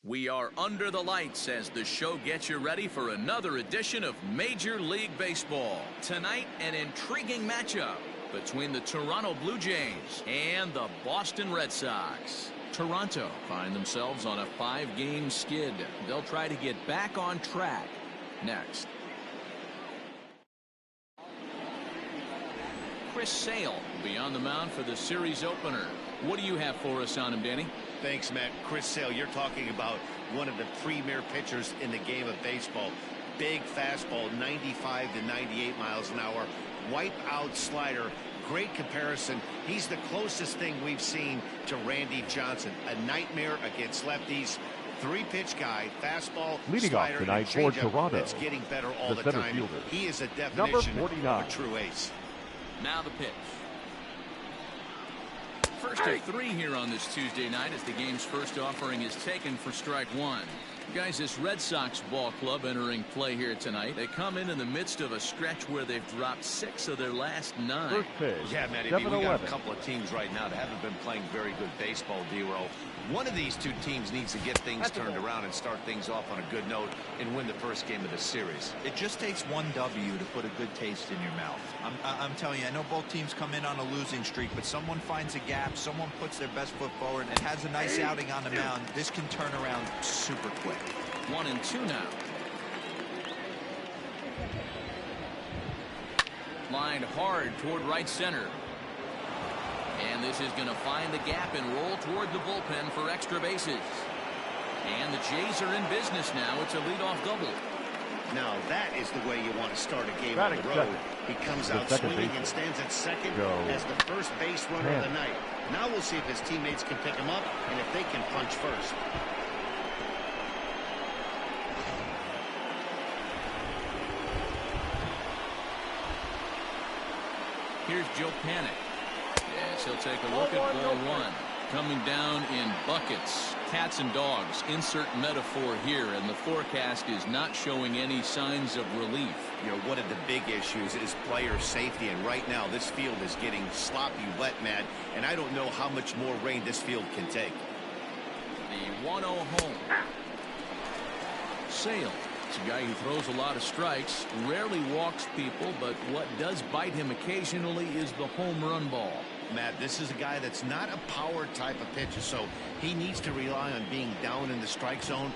We are under the lights as the show gets you ready for another edition of Major League Baseball. Tonight, an intriguing matchup between the Toronto Blue Jays and the Boston Red Sox. Toronto find themselves on a 5-game skid. They'll try to get back on track next. Chris Sale will be on the mound for the series opener. What do you have for us on him, Danny? Thanks, Matt. Chris Sale, you're talking about one of the premier pitchers in the game of baseball. Big fastball, 95 to 98 miles an hour. Wipe out slider. Great comparison. He's the closest thing we've seen to Randy Johnson. A nightmare against lefties. 3-pitch guy, fastball, leading slider, off tonight for Toronto. It's getting better all the time. Fielder. He is a definition of a true ace. Now the pitch. First of 3 here on this Tuesday night as the game's first offering is taken for strike 1. Guys, this Red Sox ball club entering play here tonight. They come in the midst of a stretch where they've dropped 6 of their last 9. First pitch, yeah, Matty, we got a couple of teams right now that haven't been playing very good baseball, D-Roll. One of these 2 teams needs to get things turned around and start things off on a good note and win the first game of the series. It just takes one W to put a good taste in your mouth. I'm telling you, I know both teams come in on a losing streak, but someone finds a gap, someone puts their best foot forward and has a nice outing on the mound. This can turn around super quick. 1-2 now. Lined hard toward right center. And this is going to find the gap and roll toward the bullpen for extra bases. And the Jays are in business now. It's a leadoff double. Now that is the way you want to start a game on the road. He comes out swinging and stands at second as the first base runner of the night. Now we'll see if his teammates can pick him up and if they can punch first. Here's Joe Panic. Yes, he'll take a look at ball 1. Coming down in buckets, cats and dogs, insert metaphor here, and the forecast is not showing any signs of relief. You know, one of the big issues is player safety, and right now this field is getting sloppy wet, Matt, and I don't know how much more rain this field can take. The 1-0 home. Sale. It's a guy who throws a lot of strikes, rarely walks people, but what does bite him occasionally is the home run ball. Matt, this is a guy that's not a power type of pitcher, so he needs to rely on being down in the strike zone.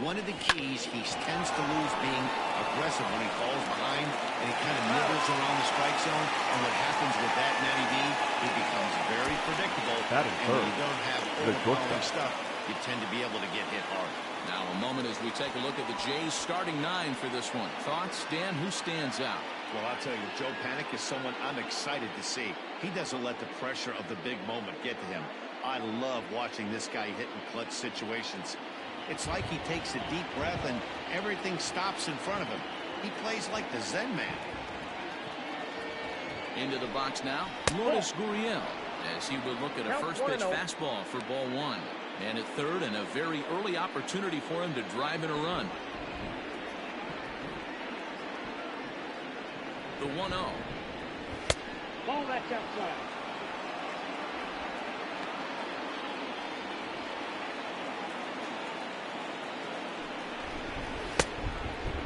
One of the keys, he tends to lose being aggressive when he falls behind, and he kind of nibbles around the strike zone. And what happens with that, Matty B, he becomes very predictable. And when you don't have overpowering stuff, you tend to be able to get hit hard. Now a moment as we take a look at the Jays starting 9 for this one. Thoughts, Dan? Who stands out? Well, I'll tell you, Joe Panic is someone I'm excited to see. He doesn't let the pressure of the big moment get to him. I love watching this guy hit in clutch situations. It's like he takes a deep breath and everything stops in front of him. He plays like the Zen man. Into the box now, Lourdes Gurriel, as he will look at a first pitch fastball for ball 1. And at third, and a very early opportunity for him to drive in a run. The 1-0. Ball that's outside.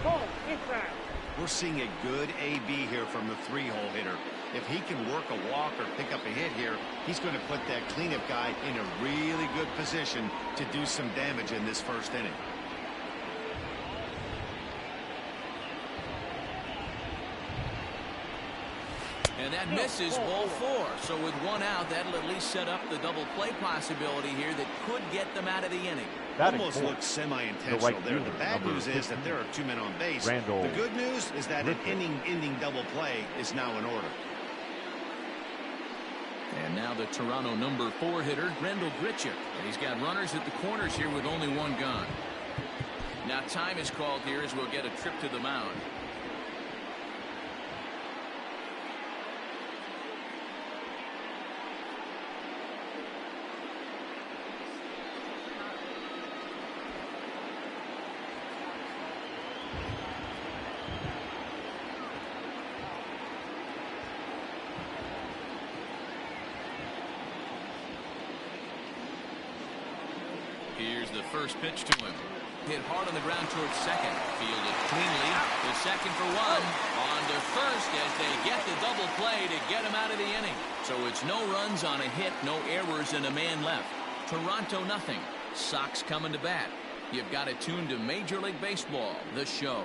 Ball inside. We're seeing a good AB here from the 3-hole hitter. If he can work a walk or pick up a hit here, he's going to put that cleanup guy in a really good position to do some damage in this first inning. And that misses ball 4. So with 1 out, that'll at least set up the double play possibility here that could get them out of the inning. That almost looks semi-intentional there. The bad news is that there are 2 men on base. The good news is that an inning-ending double play is now in order. And now the Toronto number 4 hitter, Randall Grichuk. And he's got runners at the corners here with only 1 gone. Now time is called here as we'll get a trip to the mound. Here's the first pitch to him. Hit hard on the ground towards second. Fielded cleanly. The second for one. On to first as they get the double play to get him out of the inning. So it's no runs on a hit, no errors, and a man left. Toronto nothing. Sox coming to bat. You've got it tuned to Major League Baseball, the show.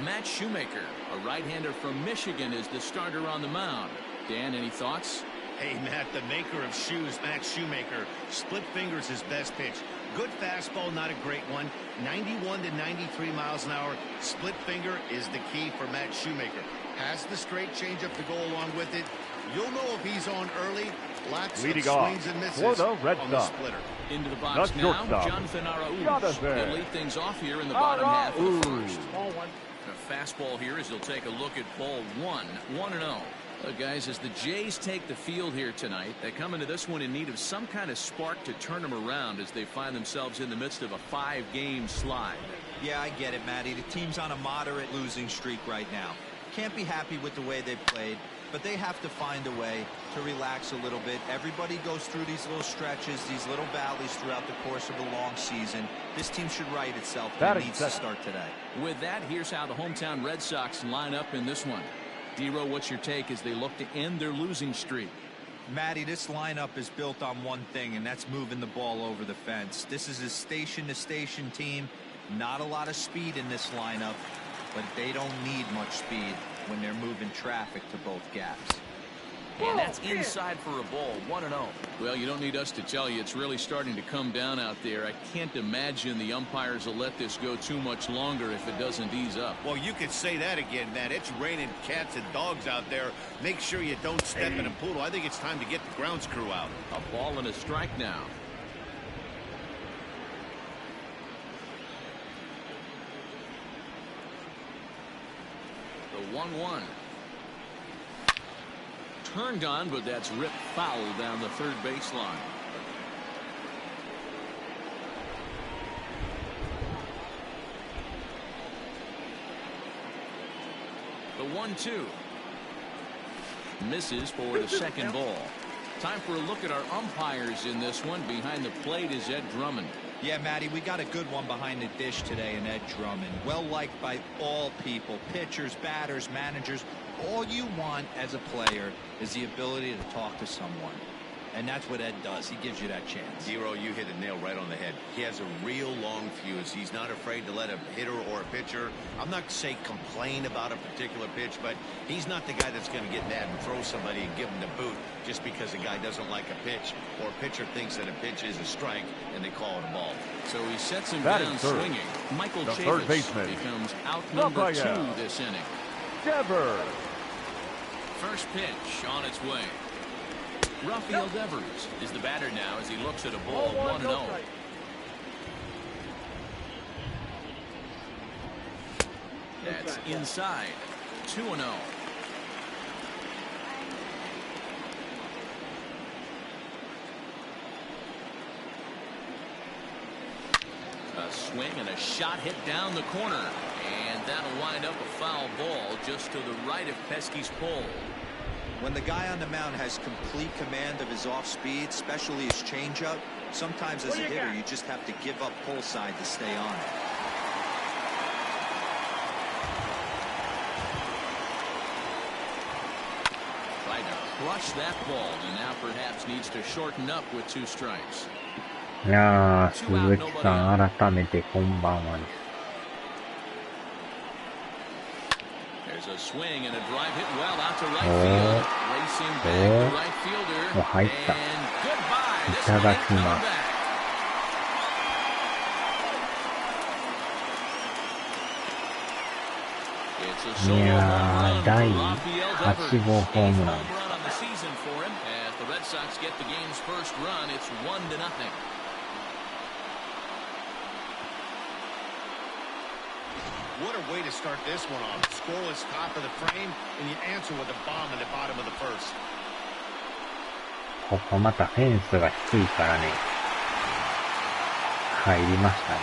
Matt Shoemaker, a right-hander from Michigan, is the starter on the mound. Dan, any thoughts? Hey, Matt, the maker of shoes, Matt Shoemaker. Split fingers his best pitch. Good fastball, not a great one. 91 to 93 miles an hour. Split finger is the key for Matt Shoemaker. Has the straight changeup to go along with it. You'll know if he's on early. Lots of swings and misses on the splitter. Into the box now, Jonathan Araújo. He'll lead things off here in the bottom half of the first. A fastball here as he'll take a look at ball one. 1-0. Guys, as the Jays take the field here tonight, they come into this one in need of some kind of spark to turn them around as they find themselves in the midst of a 5-game slide. Yeah, I get it, Matty. The team's on a moderate losing streak right now. Can't be happy with the way they played, but they have to find a way to relax a little bit. Everybody goes through these little stretches, these little valleys throughout the course of a long season. This team should right itself, and it needs to start today. With that, here's how the hometown Red Sox line up in this one. D-Row, what's your take as they look to end their losing streak? Matty, this lineup is built on one thing, and that's moving the ball over the fence. This is a station-to-station team. Not a lot of speed in this lineup, but they don't need much speed when they're moving traffic to both gaps. And that's inside for a ball. 1-0. Well, you don't need us to tell you it's really starting to come down out there. I can't imagine the umpires will let this go too much longer if it doesn't ease up. Well, you could say that again, Matt. It's raining cats and dogs out there. Make sure you don't step in a poodle. I think it's time to get the grounds crew out. A ball and a strike now. The 1-1. Turned on, but that's ripped foul down the third baseline. The 1-2. Misses for the second ball. Time for a look at our umpires in this one. Behind the plate is Ed Drummond. Yeah, Matty, we got a good one behind the dish today in Ed Drummond. Well liked by all people, pitchers, batters, managers. All you want as a player is the ability to talk to someone. And that's what Ed does. He gives you that chance. Zero, you hit the nail right on the head. He has a real long fuse. He's not afraid to let a hitter or a pitcher, I'm not to say complain about a particular pitch, but he's not the guy that's going to get mad and throw somebody and give him the boot just because a guy doesn't like a pitch or a pitcher thinks that a pitch is a strike and they call it a ball. So he sets him down swinging. Michael Chavis becomes out number 2 this inning. Devers. First pitch on its way. Rafael Devers is the batter now as he looks at a ball 1-0. That's inside. 2-0. A swing and a shot hit down the corner. And that'll wind up a foul ball just to the right of Pesky's pole. When the guy on the mound has complete command of his off speed, especially his changeup, sometimes as a hitter you just have to give up pull side to stay on it. Tried to crush that ball and now perhaps needs to shorten up with 2 strikes. いやー、鈴木さん、改めてこんばんはです。There's a swing and a drive hit well out to right field. Racing back to right fielder. And goodbye. This one ain't coming back. It's a solo home run for Rafael Devers. 8号ホームラン。 Home run on the season for him as the Red Sox get the game's first run. It's 1-0. What a way to start this one off. Scoreless top of the frame, and you answer with a bomb in the bottom of the first. ここまたフェンスが低いからね。入りましたね。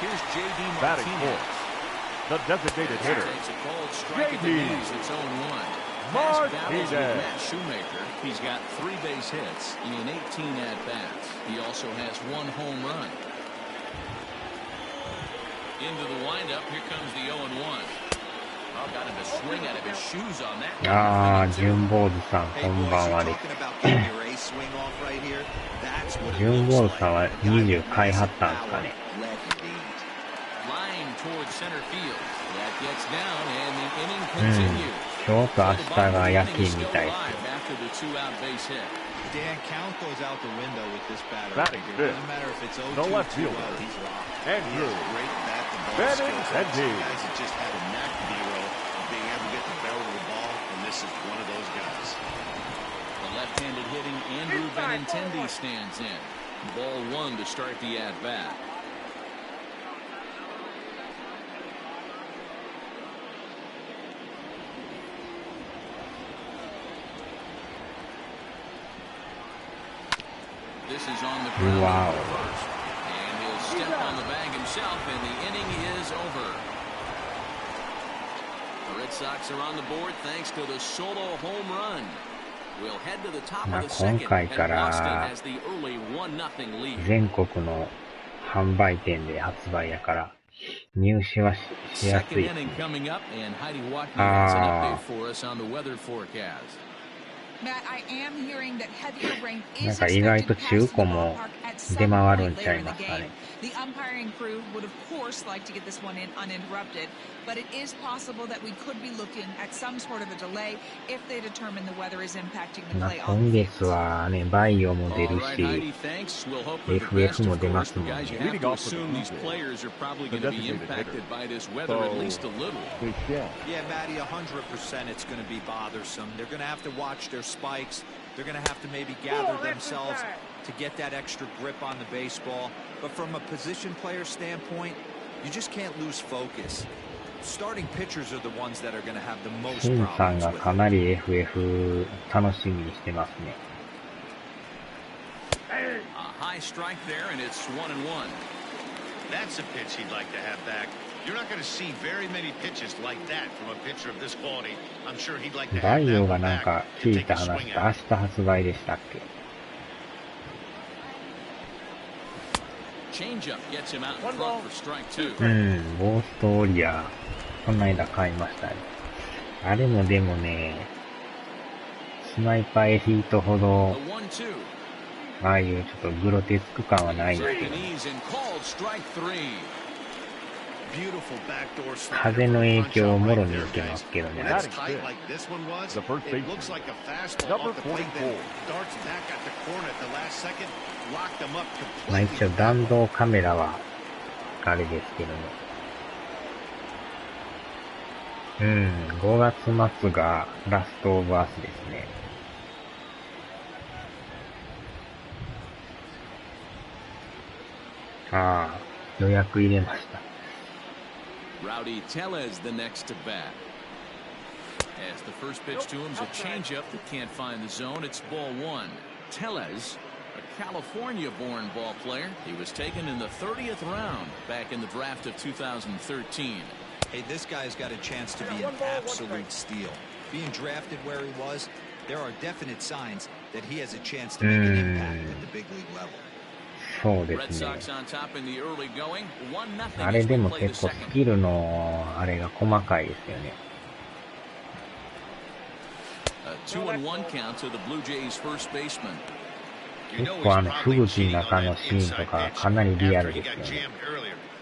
Here's JD Martinez. The designated hitter. Takes a cold strike at the knees. It's 0-1. past battles with Matt Shoemaker, he's got 3 base hits in 18 at-bats. He also has 1 home run. Into the windup, here comes the 0-1. Oh, got him to swing out of his shoes on that. ああ、ジュンボールさん、こんばんはです。ジュンボールさんは20回張ったんですかね。Line towards center field. That gets down and the inning 今 continues. 日と明日が夜勤みたいです。 After the 2-out base hit. Dan, count goes out the window with this batter. Batting fifth, Doesn't matter if it's 0-2, the left 2-0, fielder, he's locked. Andrew. Great bat to ball Batting skills. and Some guys that just have a knack to be able of being able to get the barrel of the ball, and this is one of those guys. The left-handed hitting Andrew Benintendi stands in. Ball 1 to start the at-bat. This is on the ground Wow. first. And he'll step on the bag himself, and the inning is over. The Red Sox are on the board thanks to the solo home run. We'll head to the top of the second, and Boston has the early 1-0 lead. 全国の販売店で発売やから入手は しやす Second い。 inning coming up, and Heidi Watkey has an update for us on the weather forecast. Matt, I am hearing that heavier rain なん is か意外 expected と past 中 the 古も ballpark at 出 some 回るん point ちゃ later い in ま the すか game. ね。 The umpiring crew would of course like to get this one in uninterrupted, but it is possible that we could be looking at some sort of a delay if they determine the weather is impacting the まあ play 今 on the 月はね、バイオも出 All る right, し、 Heidi, thanks. We'll hope for the FF best, も of 出ま course, す but もん guys, you ね。 have to assume these players are probably going to be impacted by this weather at least a little. Yeah, Maddie, 100% it's going to be bothersome. They're going to have to watch their spikes. They're going to have to maybe gather themselves to get that extra grip on the baseball. But from a position player standpoint, you just can't lose focus. Starting pitchers are the ones that are going to have the most シンさん problems が with か it. なり FF 楽しみにしてますね。A high strike there, and it's 1-1. That's a pitch he'd like to have back. You're not going to see very many pitches like that from a pitcher of this quality. I'm sure he'd like to バ have イ that オが one なん back か to 聞い take た a 話 swing と at. 明日発売でしたっけ。 Changeup gets him out in front for strike 2. ゴーストウォリア、この間買いましたね。あれもでもね、スナイパーエリートほど、 The 1-2. ああいうちょっとグロテスク感はないんですけ Taken ど、 ease and called strike 3. Beautiful backdoor slider 風の影 punch 響を out も right ろに there, 受け guys. ますけどね。 When あ it's れ tight like this one was, The first it baseman. looks like a fastball Number off the plate, 44. then darts back at the corner at the last second, locked them up まあ completely. 一応弾道カメラはあれですけども。5月末がラストオブアスですね。ああ、予約入れました。Rowdy Tellez the next to bat. As the first pitch to him is a changeup that can't find the zone. It's ball 1. Tellez, a California-born ball player. He was taken in the 30th round back in the draft of 2013. Hey, this guy's got a chance to be an absolute steal. Being drafted where he was, there are definite signs that he has a chance to make an impact at the big league level. そうで Red すね。 Sox on top in the early going. 1-0あれ as で we も play the 結構 second. スキルのあれが細かいですよね。A 2-1 count to the Blue Jays first baseman. 結構吹雪の中のシーンとかかなりリアルですよね。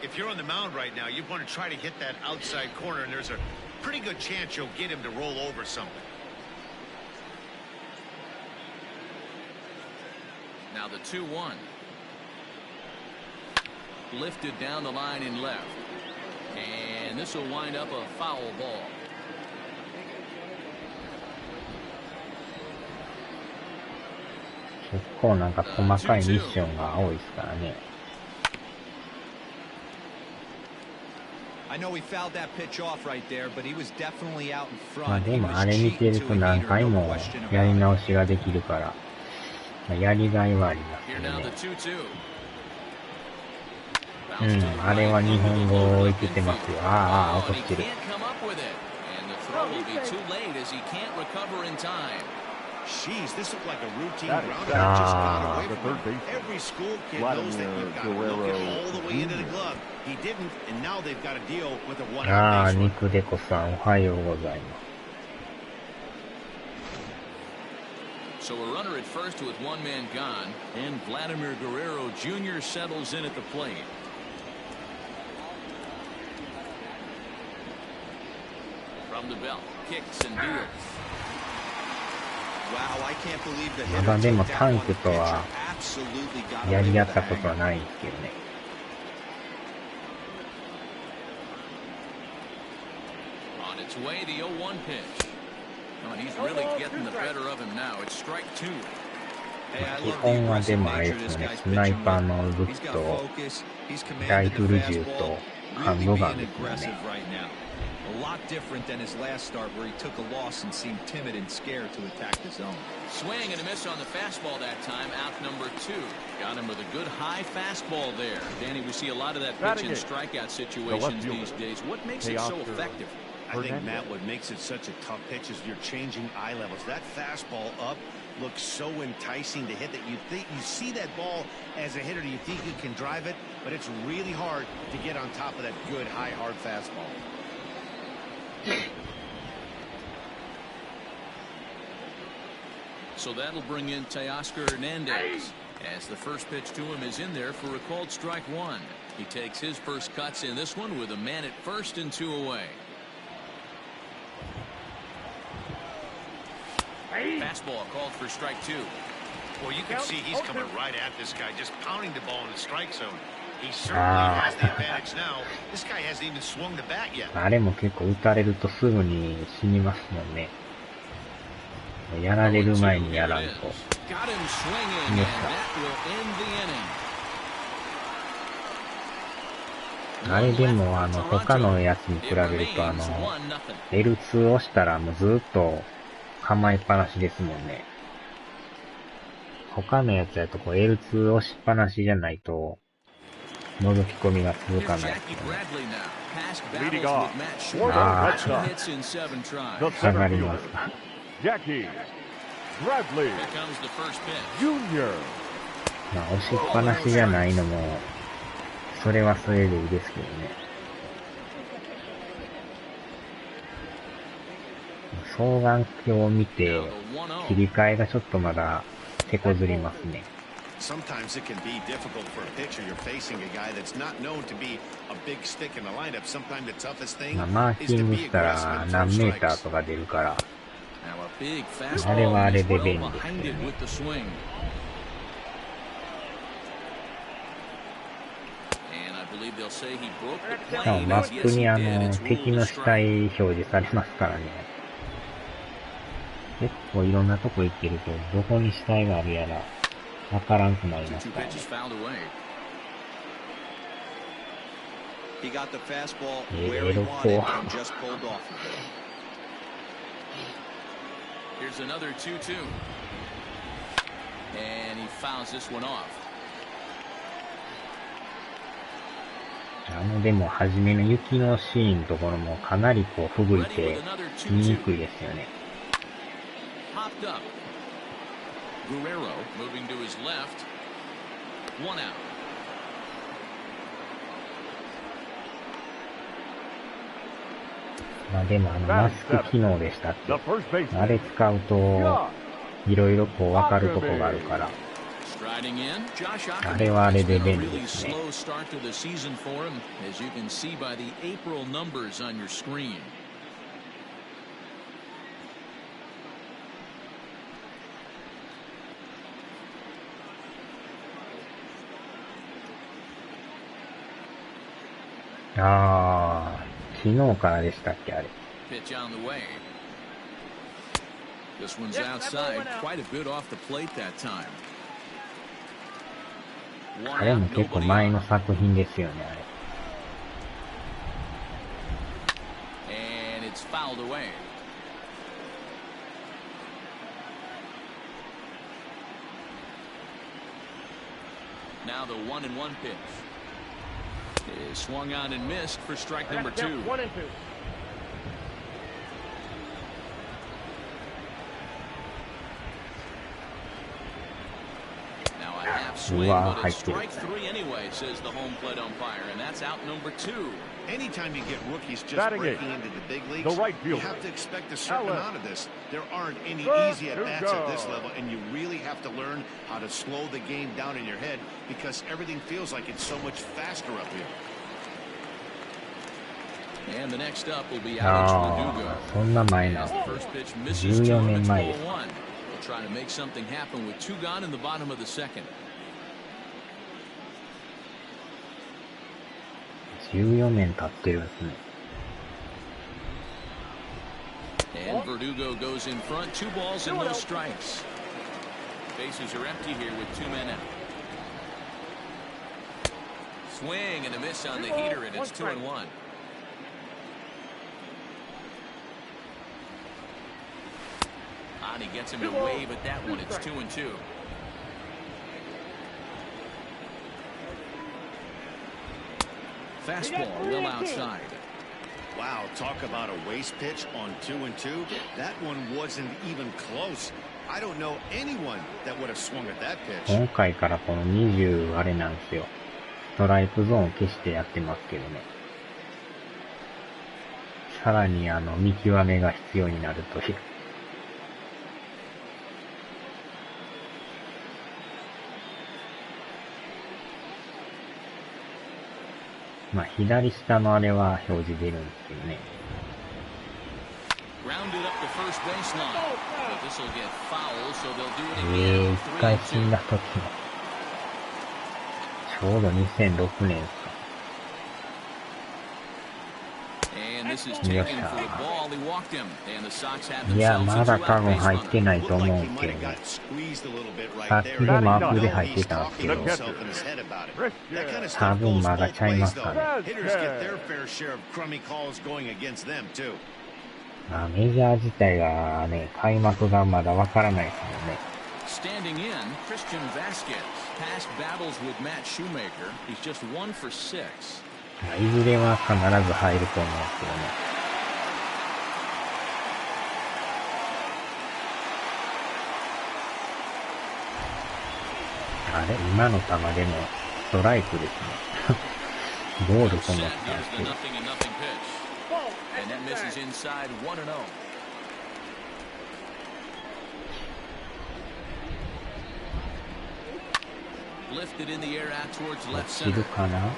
If you're on the mound right now, you want to try to hit that outside corner, and there's a pretty good chance you'll get him to roll over something. Now the 2-1. Lifted down the line in left. And this will wind up a foul ball. 結構なんか細かいミッションが多いですからね。I know he fouled that pitch off right there, but he was definitely out in まあ front. で He も was あれ見て cheating る to と a 何 heater, 回 no も question やり about it. 直しができるから、まあやりがいはあります Here よ now ね。 the 2-2. あれは日本語をいけてますよ。ああ、落としてる。Can't come up with it. And the throw will be too late as he can't recover in time. Jeez, this looked like a routine ground that just got away from him. Every school kid knows that you've got to look it all the way into the glove. He didn't, and now they've got to deal with a one-out base run. 肉デコさん、おはようございます。So a runner at first with one man gone, and Vladimir Guerrero Jr. settles in at the plate. From the belt, kicks and deals. Wow, I can't believe the まだ hitter でも took タ that ン one クと pitcher. は Absolutely got や away り with 合っ the たことは hang. ないんですけどね。On its way, the 0-1 pitch. Oh, and he's really getting the better of him now. It's strike two. Hey, I 基 love the 本はで aggressive もあれ nature で this すね、 guy's スナイ pitching パー with. の武 He's 器 got と focus. He's ライ commanded フ the ル銃 fastball. と Really ハンドガン being ですよ aggressive ね。 right now. A lot different than his last start where he took a loss and seemed timid and scared to attack the zone. Swing and a miss on the fastball that time. Out number two. Got him with a good high fastball there. Danny, we see a lot of that pitch and strikeout situations these days. What makes it so effective? I think, Matt, what makes it such a tough pitch is you're changing eye levels. That fastball up looks so enticing to hit that you think you see that ball as a hitter, you think you can drive it, but it's really hard to get on top of that good high hard fastball. So that'll bring in Teoscar Hernandez as the first pitch to him is in there for a called strike one. He takes his first cuts in this one with a man at first and two away. Fastball called for strike two. Well, you can see he's coming right at this guy, just pounding the ball in the strike zone. He certainly has the advantage now. This guy hasn't even swung the bat yet. あれも結構打たれるとすぐに死にますもんね。やられる前にやらんと。 Got him swinging, and that will end the inning. あれでも他のやつに比べるとL2 押したらもうずっと構えっぱなしですもんね。他のやつやとこう L2 押しっぱなしじゃないと覗き込みが続かないですよね。ああ、下がりますか。まあ押しっぱなしじゃないのもそれはそれでいいですけどね。双眼鏡を見て切り替えがちょっとまだ手こずりますね。Sometimes it can be difficult for a pitcher. You're facing a guy that's not known to be a big stick in the lineup. Sometimes the toughest thing マー is キ to ング be したら aggressive and 何 throw メーター strikes. とか出るから、 Now a big あれ fastball はあれ is で well 便利です behind け it どね。 with the swing. And I believe they'll say he broke the しかも plane マ as ッ yes プ he に did. It's 敵 ruled の a 死 strike. 体表示されますからね。結構いろんなとこ行ってるとどこに死体があるやらわからんくなります 2-2 からね。 pitches fouled away. He got the fastball where he wanted and just pulled off of it. Here's another 2-2. And he fouls this one off. でも初めの雪のシーンのところもかなりこう吹雪い Ready て with another 見に 2-2. くいですよね。 Popped up. Guerrero moving to his left. One out. まあでもマスク機能でしたっけ。あれ使うといろいろこう分かるとこがあるから、 Striding in, Josh あれはあれ Ocken's で been a 便利 really ですね。 slow start to the season for him, as you can see by the April numbers on your screen. Ah, ああ、昨日からでしたっけあれ。 Pitch on the way. This one's outside, quite a bit off the plate that time. あれも結構前の作品ですよね、あれ。 And it's fouled away. Now the 1-1 pitch is swung on and missed for strike number 2. half swing, but it's strike three anyway, says the home plate umpire, and that's out number 2. Anytime you get rookies just Batting breaking eight. into the big leagues, The right you fielder. have to expect a certain Allen. amount of this. There aren't any Good easy to at-bats at this go. level, and you really have to learn how to slow the game down in your head because everything feels like it's so much faster up here. And the next up will be あ Alex あ、そんな前な Verdugo. As the first pitch misses to 14 him, 年 it's 前です ball 1. We'll try to make something happen with 2 gone in the bottom of the second. 14年経ってるんですね。 And Verdugo goes in front, 2 balls and no strikes. Bases are empty here with 2 men out. Swing and a miss on the heater, and it's 2-1. And he gets him to wave at that one. It's 2-2. Fastball well outside. Wow, talk about a waste pitch on 2-2. That one wasn't even close. I don't know anyone that would have swung at that pitch. 今回からこの20あれなんですよ。ストライクゾーンを消してやってますけどね。さらに見極めが必要になるという。まあ左下のあれは表示出るんですけどね。Grounded up the first baseline. But this will get foul, so they'll do it again. 一回死んだ時の。ちょうど2006年ですか。 And this is taken for the ball. He walked him, and the Sox have いや、 themselves ま a だ多 two-out 分 base 入って runner. ないと Looked 思う like he け might ど have ね。 got squeezed a little bit さ right っき there. でもアップで I 入 know って he's たんですけ talking ど to。himself in his head about it. That kind of 多 stuff 分 goes まだ both ちゃいま ways, すか though. ね。 Hitters get their fair share of crummy calls going against them, too. まあメジャー自体がね、開幕がまだわからないですもんね。Standing in, Christian Vasquez. Past battles with Matt Shoemaker. He's just 1 for 6. まあいずれは必ず入ると思うんですけどね。あれ今の球でもストライクですね。ボールと思ったんですけ Here's ど。 the 0-0 pitch. And that misses inside 1-0. Lifted in the air out towards left 落ちる center. かな。 And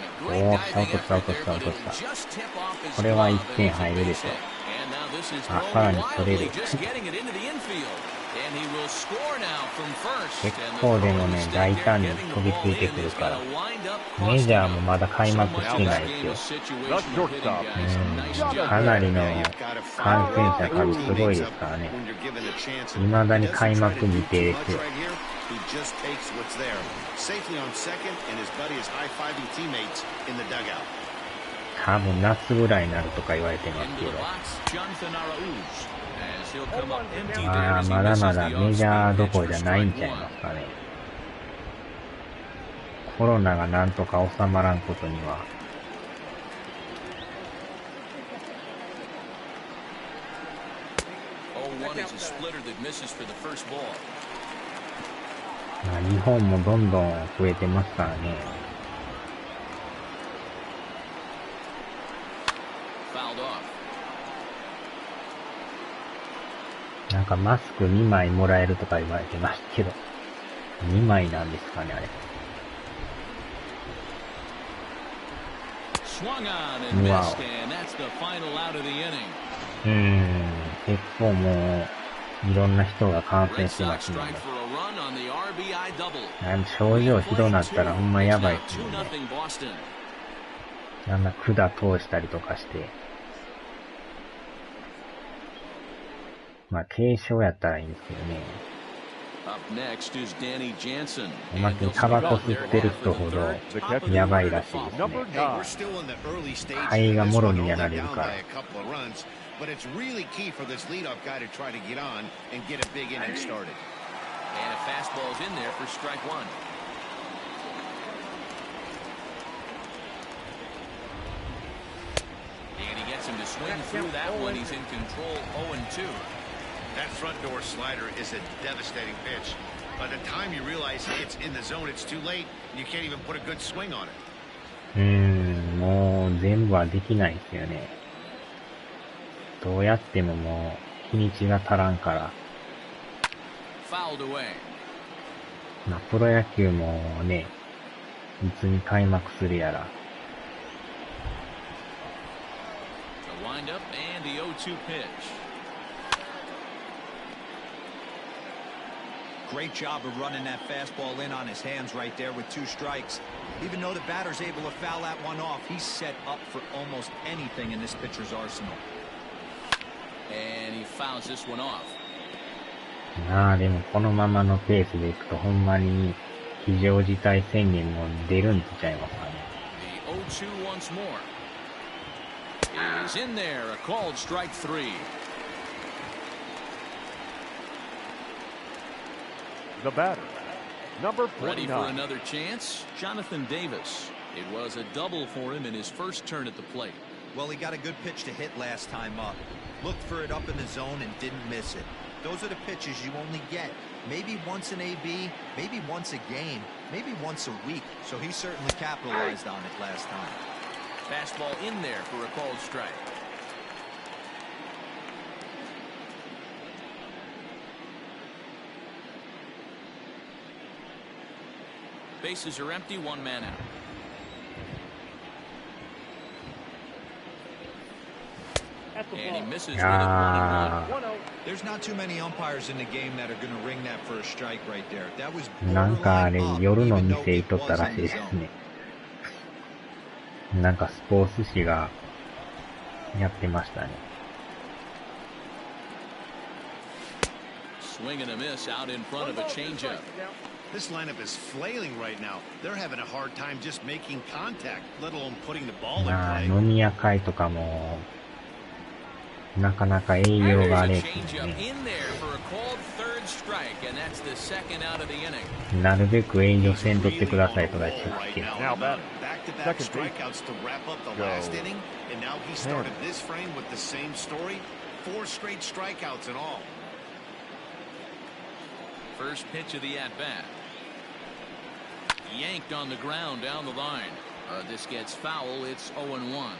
a great おー、 diving 落とした effort 落とし there, た but 落と it'll した。 just tip off his これは glove 1 and 点 it's a 入るで base しょ hit. And now this is あ、 thrown さらに取れ wildly, る。 just getting it into the infield. And he will score now from first. 結 And the 構で throw も in ね、 the 大 stick 胆 there, に getting 飛 the び ball ついて in くる is から。 gonna wind up メ costing ジャーも him. まだ開 So 幕 much して of な this いです game よ。 is situational hitting, guys. Nice か job. なりの You've got to 感 fire 染 up 者 your 数すごい teammates です up からね。 when you're given a chance. 未だ He に doesn't 開 try 幕 to 未 do 定 too で much すよ。 right here. He just takes what's there. Safely on second, and his buddy is high-fiving teammates in the dugout. 多分夏ぐらいになるとか言われてます Into け the ど。 box, Jonathan Arauz. As he'll come up empty there まあ、 as he まだ misses ま the だメジャ off-speed ーど pitch ころ for じゃないん strike ちゃい one. ますかね。コロナがなんとか収まらんことには。0-1 is a splitter that misses for the first ball. まあ、日本もどんどん増えてますからね。Fouled off. なんかマスク2枚もらえるとか言われてますけど。2枚なんですかね、あれ。Swung on and Wow. missed, and that's the final out of the inning. 結構もう、いろんな人が感染 Red してま Sox すね。 strike for a run on the RBI double. なん症状ひどなったらほんまやばい It's ですもん now ね。 2-0 Boston. なんだ管通したりとかして。まあ軽症やったらいいんですけどね。Up next is Danny Jansen. おまけにタバコ吸ってる人ほどやばいらしいですね。 Number Hey, we're 9. still in the early stages. 肺が of this もろ one, にやら only れる down か by ら。 a couple of runs, but it's really key for this leadoff guy to try to get on and get a big inning started. And a fastball's in there for strike one. And he gets him to swing through that one. He's in control 0-2. That front door slider is a devastating pitch. By the time you realize it's in the zone, it's too late. You can't even put a good swing on it. もう全部はできないですよね。どうやってももう日にちが足らんから。Fouled away. まあプロ野球もね、いつに開幕するやら。The windup and the 0-2 pitch. Great job of running that fastball in on his hands right there with 2 strikes. Even though the batter's able to foul that one off, he's set up for almost anything in this pitcher's arsenal. And he fouls this one off. でもこのままのペースでいくとほんまに非常事態宣言も出るんちゃいますかね。The 0-2 once more. He's in there, a called strike 3. The batter, number 49. Ready for another chance? Jonathan Davis. It was a double for him in his first turn at the plate. Well, he got a good pitch to hit last time up. Looked for it up in the zone and didn't miss it. Those are the pitches you only get. Maybe once an AB, maybe once a game, maybe once a week. So he certainly capitalized on it last time. Fastball in there for a called strike. Bases are empty, 1 man out. And he misses with it 1-1. There's not too many umpires in the game that are going to ring that first strike right there. That was なんかあれ夜の店行っとったらしいですね。なんかスポーツ紙がやってましたね。Swing and a miss out in front of a changeup. This lineup is flailing right now. They're having a hard time just making contact, let alone putting the ball in play. 飲み屋会とかもなかなか営業があれですね。なるべく営業せんとってくださいとか言ってますけど。Now batter, Back-to-back strikeouts to wrap up the last inning, and now he started this frame with the same story. 4 straight strikeouts in all. First pitch of the at-bat. Yanked on the ground down the line. This gets foul. It's 0-1.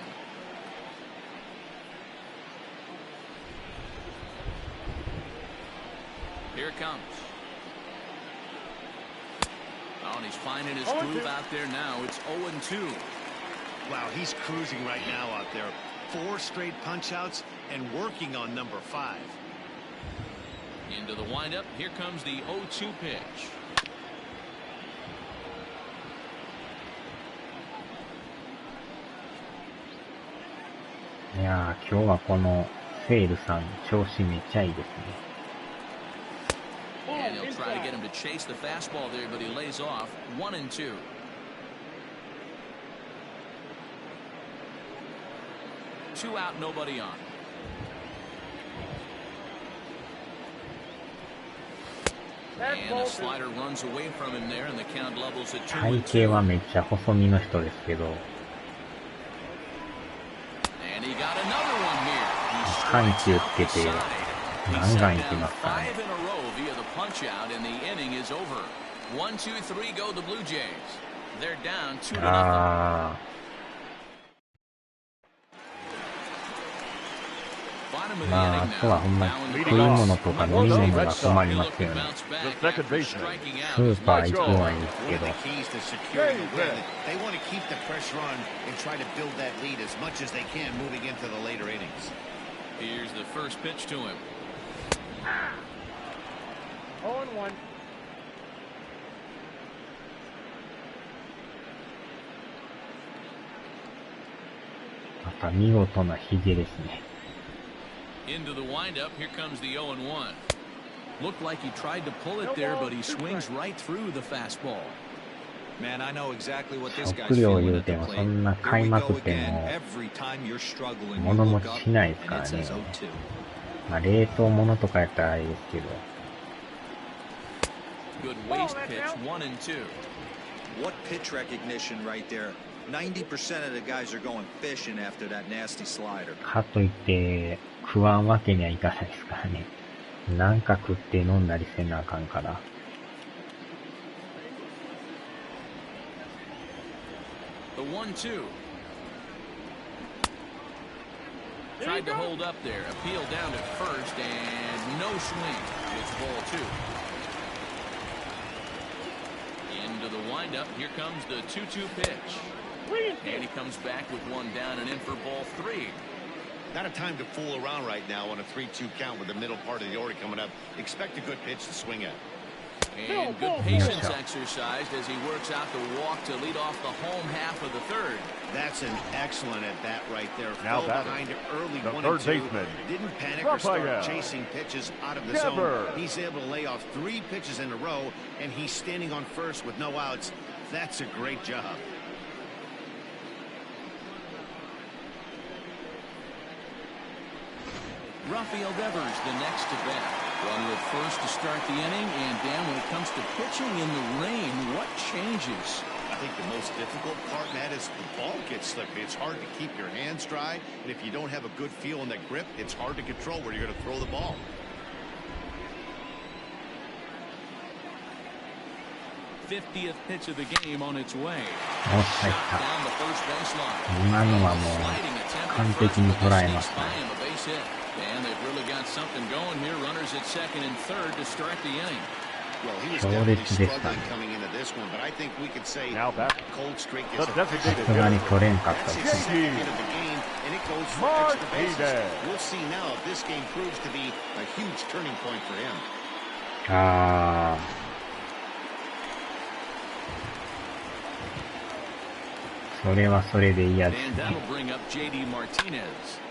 Here it comes. Oh, and he's finding his groove out there now. It's 0-2. Wow, he's cruising right now out there. 4 straight punch-outs and working on number 5. Into the windup. Here comes the 0-2 pitch. いやー、今日はこのセールさん調子めっちゃいいですね。And he'll try to get him to chase the fastball there, but he lays off. 1-2. Two out, nobody on. And the slider runs away from him there, and the count levels at 2-2. 体型はめっちゃ細身の人ですけど、 And he got another one here. He 緩 strikes 急 out つけ the て side. ガ He's ンガン set いき down ますからね。 5 in a row via the punch out, and the inning is over. 1-2-3 go the Blue Jays. They're down 2-0. あ Bottom of ー、 the まあ inning あとは now. ほんま Now in に the 食い box. 物とか飲み物が困りますよね。 The second baseman. スーパー行くのはいいです One け of ど、 the keys to securing the win. They want to keep the pressure on and try to build that lead as much as they can moving into the later innings. Here's the first pitch to him. 0-1. また見事なヒゲですね。 Into the windup. Here comes the 0-1. Looked like he tried to pull it there, but he swings right through the fastball. Man, I know exactly what this guy's 食料 feeling 言う at the ても plate. そんな Here 買い we ま go くって again. も Every time you're struggling, you 物持 look ち up しないです and から it ね。 says 0-2. まあ冷凍物とかやったらあれですけど。 Good waste pitch. 1-2. What pitch recognition right there. 90% of the guys are going fishing after that nasty slider. かといって食わんわけにはいかないですからね。なんか食って飲んだりせなあかんから。The 1-2. Tried to hold up there. Appeal down to first, and no swing. It's ball 2. Into the windup. Here comes the 2-2 pitch. And he comes back with one down and in for ball 3. Not a time to fool around right now on a 3-2 count with the middle part of the order coming up. Expect a good pitch to swing at. And good patience exercised as he works out the walk to lead off the home half of the third. That's an excellent at bat right there. Now fell behind it early, the 1 third and 2. baseman, Didn't panic or start chasing pitches out of the zone. He's able to lay off 3 pitches in a row, and he's standing on first with no outs. That's a great job. Rafael Devers, the next to bat. Runner at first to start the inning, and Dan, when it comes to pitching in the rain, what changes? I think the most difficult part, Matt, is the ball gets slippery. It's hard to keep your hands dry, and if you don't have a good feel in that grip, it's hard to control where you're going to throw the ball. '50th pitch of the game on its way. おっしゃった。 Down the first baseline. 今のはもう完璧に捉えましたね。 And they've really got something going here. Runners at second and third to start the inning. Well, he was definitely struggling coming into this one, but I think we could say now that cold streak is さすがに取れんかったですね。 the end of the game, and it goes for extra bases. We'll see now if this game proves to be a huge turning point for him. ああ。それはそれで嫌ですね。 And that'll bring up JD Martinez.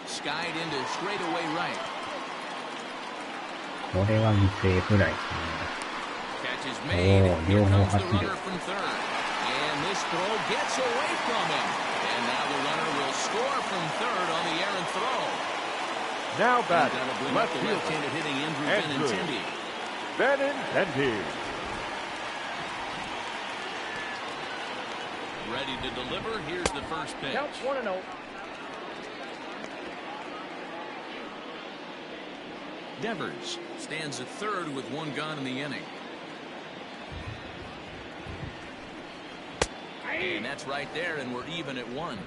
Skied into straightaway right. これは犠牲フライですね。 Catch is made. Oh, Here comes the 両方走る。 runner from third. And this throw gets away from him. And now the runner will score from third on the errant throw. Now And batting, that'll bring up left the fielder, left-handed hitting Andrew Andrew Benintendi. Benintendi. Ready to deliver. Here's the first pitch. Count 1-0. Devers stands at third with one gone in the inning. And that's right there, and we're even at 1.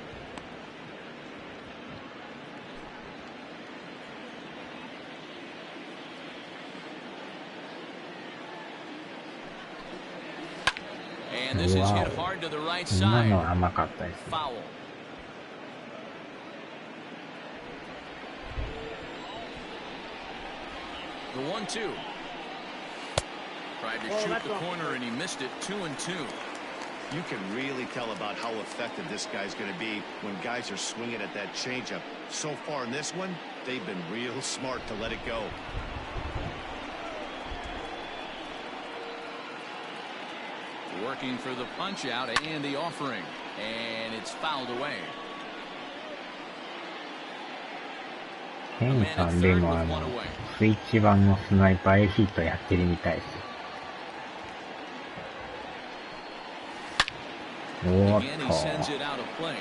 And this is hit hard to the right 今 side. のは甘かったですね。 Foul. The 1-2. Tried to shoot the corner and he missed it. 2-2. You can really tell about how effective this guy's going to be when guys are swinging at that changeup. So far in this one, they've been real smart to let it go. Working for the punch out and the offering, and it's fouled away. ケンさんでもスイッチ版のスナイパーエリートやってるみたいですよ。おーっ Again, he と。 sends it out of play.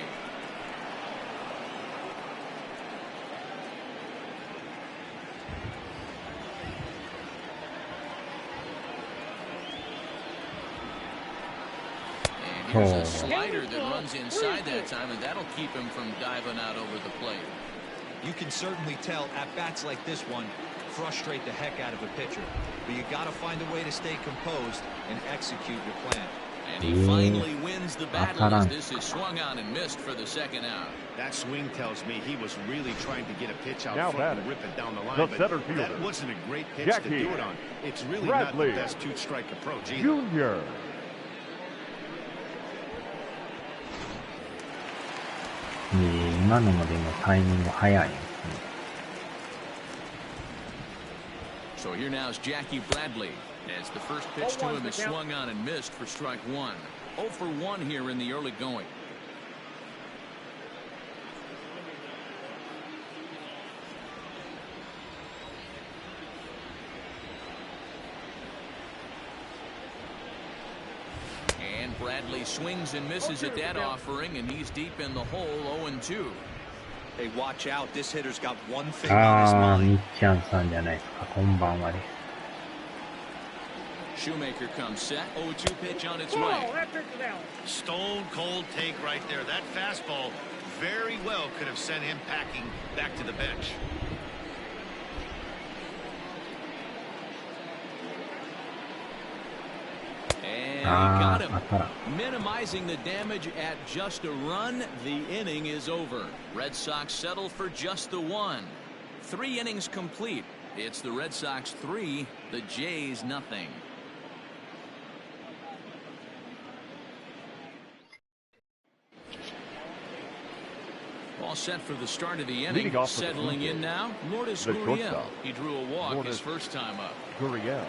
And here's a slider that runs inside that time, and that'll keep him from diving out over the plate. You can certainly tell at bats like this one frustrate the heck out of a pitcher, but you got to find a way to stay composed and execute your plan. And he finally wins the battle as this is swung on and missed for the second out. That swing tells me he was really trying to get a pitch out Now front batting, and rip it down the line, the but center fielder, that wasn't a great pitch Jackie to do it on. It's really Bradley not the best two-strike approach either. Junior. 今のもでもタイミング早いですね。 So here now is Jackie Bradley as the first pitch to him is swung on and missed for strike 1. 0 for 1 here in the early going. And Bradley swings and misses at that offering, and he's deep in the hole. 0-2. Hey, watch out. This hitter's got one thing on his あー、み mind. っちゃんさんじゃないですか。こんばんはです。Shoemaker comes set. 0-2 pitch on its Ball, way. that pitch is out. Stone cold take right there. That fastball very well could have sent him packing back to the bench. And he got him. Minimizing the damage at just a run. The inning is over. Red Sox settle for just the one. 3 innings complete. It's the Red Sox 3, the Jays nothing. All set for the start of the inning. Settling in now, Lourdes Gurriel. He drew a walk his first time up. Gurriel.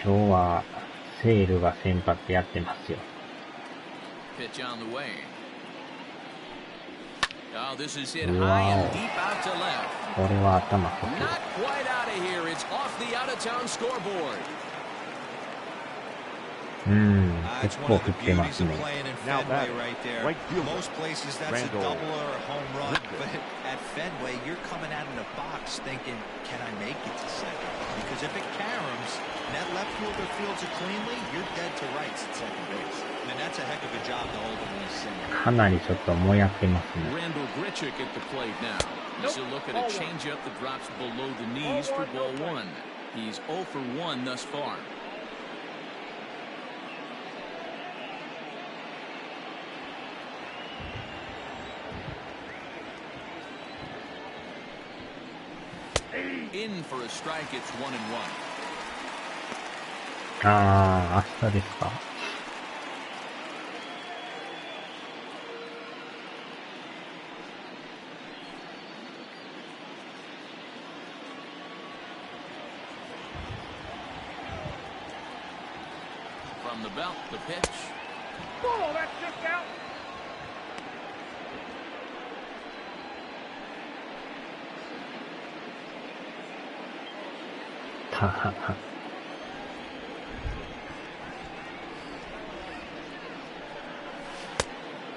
今日はセールが先発やってますよ。Pitch on the way. Oh, this is hit high and deep out to left. これは頭こ Not quite out of here. It's off the out-of-town scoreboard. 結構振ってますね。 Now Fenway right there. Most places that's a double or a home run, but at Fenway you're coming out of the box thinking, can I make it to second? Because if it caroms and that left fielder fields it cleanly, you're dead to rights at second base. And that's a heck of a job to hold him in his single. かなりちょっともやってますね。 Randall Grichuk at the plate now. This will look at a changeup that drops below the knees for ball 1. He's 0 for 1 thus far. In for a strike, it's 1-1. 明日ですか。From the belt, the pitch. Ball, that's just out.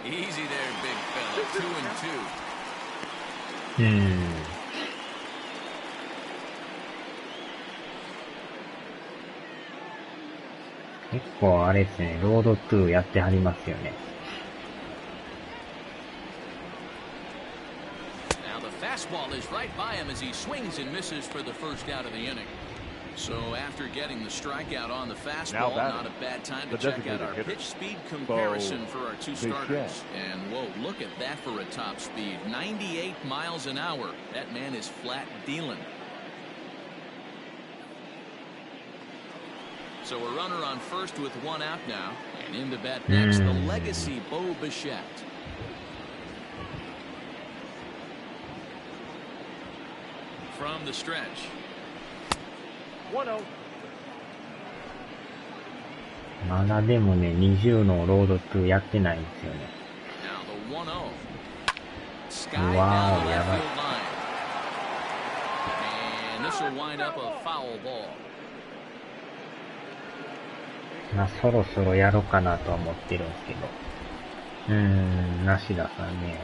Easy there, big fella. 2-2. 結構あれですね、ロード2やってはりますよね。Now the fastball is right by him as he swings and misses for the first out of the inning. So after getting the strikeout on the fastball, not a bad time to check out our pitch speed comparison for our 2 starters. And whoa, look at that for a top speed. 98 miles an hour. That man is flat dealing. So a runner on first with 1 out now. And in the bat next, the legacy Bo Bichette. From the stretch. 1-0. まだでもね、20のロード2やってないんですよね。Now the 1-0. Sky Wow, down the left yeah, field line. And this will wind up a foul ball. まあ、そろそろやろうかなとは思ってるんですけど。梨田さんね。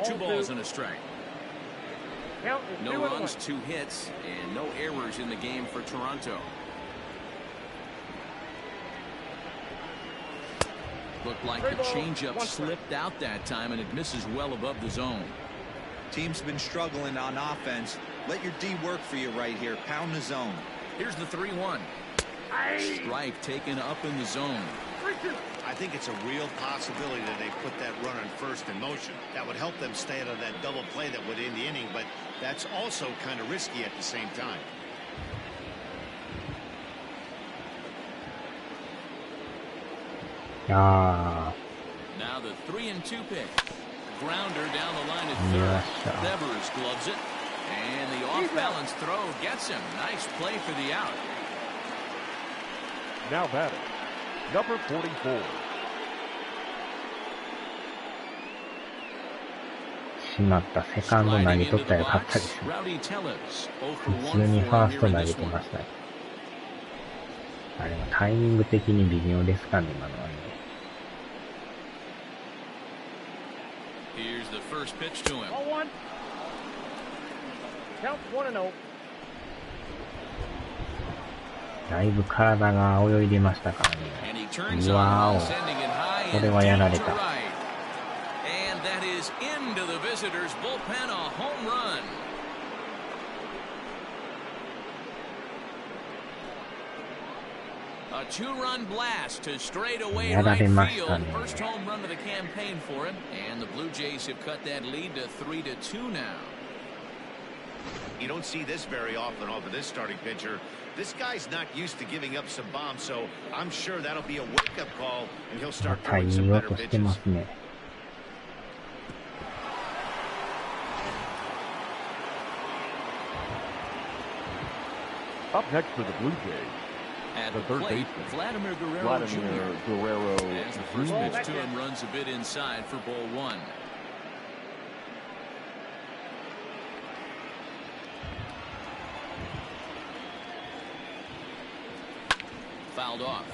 Two balls and a strike. Count is No 2-1. runs, 2 hits, and no errors in the game for Toronto. Looked like the changeup slipped out that time, and it misses well above the zone. Team's been struggling on offense. Let your D work for you right here. Pound the zone. Here's the 3-1. Strike taken up in the zone. 3-2. I think it's a real possibility that they put that runner in first in motion. That would help them stay out of that double play that would end the inning, but that's also kind of risky at the same time. Now the 3-2 pitch. Grounder down the line at third. Devers gloves it. And the off-balance throw gets him. Nice play for the out. Now batting, number 44. しまった、セカンド投げとったらよかったですね。普通にファースト投げてましたね。あれはタイミング的に微妙ですかね、今のはね。Here's the first pitch to him. 0-1. Count 1-0. だいぶ体が泳いでましたからね。うわーお。これはやられた。And that is into the visitors' bullpen, a home run. A two-run blast to straightaway right field. First home run of the campaign for him, and the Blue Jays have cut that lead to 3-2 now. You don't see this very often off of this starting pitcher. This guy's not used to giving up some bombs, so I'm sure that'll be a wake-up call, and he'll start throwing some better pitches. Up next for the Blue Jays, at the third plate, baseman, Vladimir Guerrero Jr. As the first pitch to him runs a bit inside for ball one. Fouled off.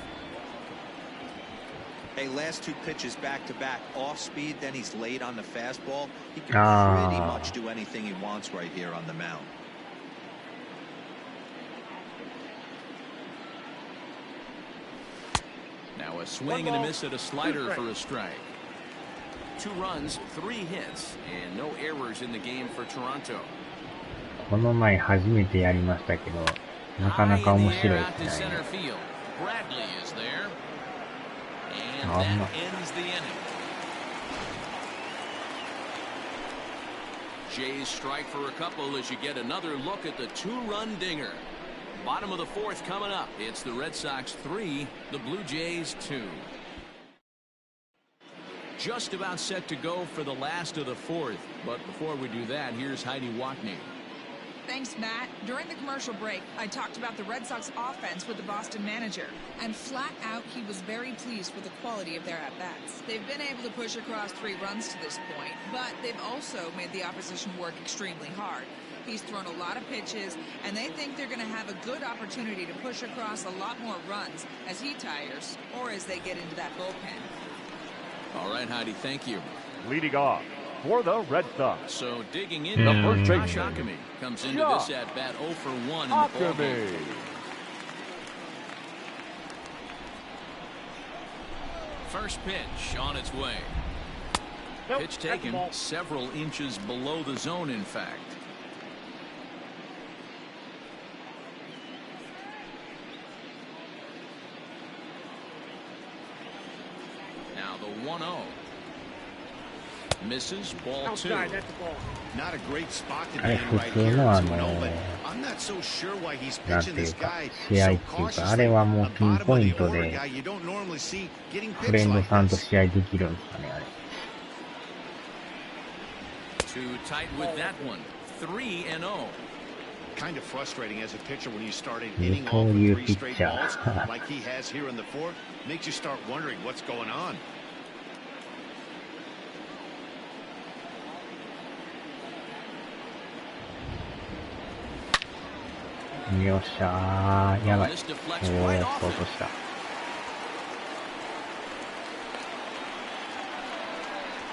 Hey, last two pitches back-to-back, off speed, then he's late on the fastball. He can pretty much do anything he wants right here on the mound. Now a swing and a miss at a slider for a strike. 2 runs, 3 hits, and no errors in the game for Toronto. この前初めてやりましたけど、なかなか面白いですね。Bradley is there, and that ends the inning. Jays strike for a couple as you get another look at the 2-run dinger. Bottom of the 4th coming up. It's the Red Sox 3, the Blue Jays 2. Just about set to go for the last of the 4th, but before we do that, here's Heidi Watney. Thanks, Matt. During the commercial break, I talked about the Red Sox offense with the Boston manager, and flat out, he was very pleased with the quality of their at-bats. They've been able to push across 3 runs to this point, but they've also made the opposition work extremely hard. He's thrown a lot of pitches, and they think they're going to have a good opportunity to push across a lot more runs as he tires or as they get into that bullpen. All right, Heidi, thank you. Leading off for the Red Sox. So digging in, the first baseman comes into this at bat 0 for 1 in the ball game. First pitch on its way. Pitch taken several inches below the zone, in fact. Now the 1-0. Misses, ball 2. Not a great spot to be in right here, 2-0, but I'm not so sure why he's pitching this guy so cautiously. A bottom of the order guy you don't normally see getting pitched like this. Too tight with that one. 3-0. Kind of frustrating as a pitcher when you start hitting off with 3 straight balls like he has here in the 4th. Makes you start wondering what's going on. Yoっしゃー、やばい。おー、やっと落とした。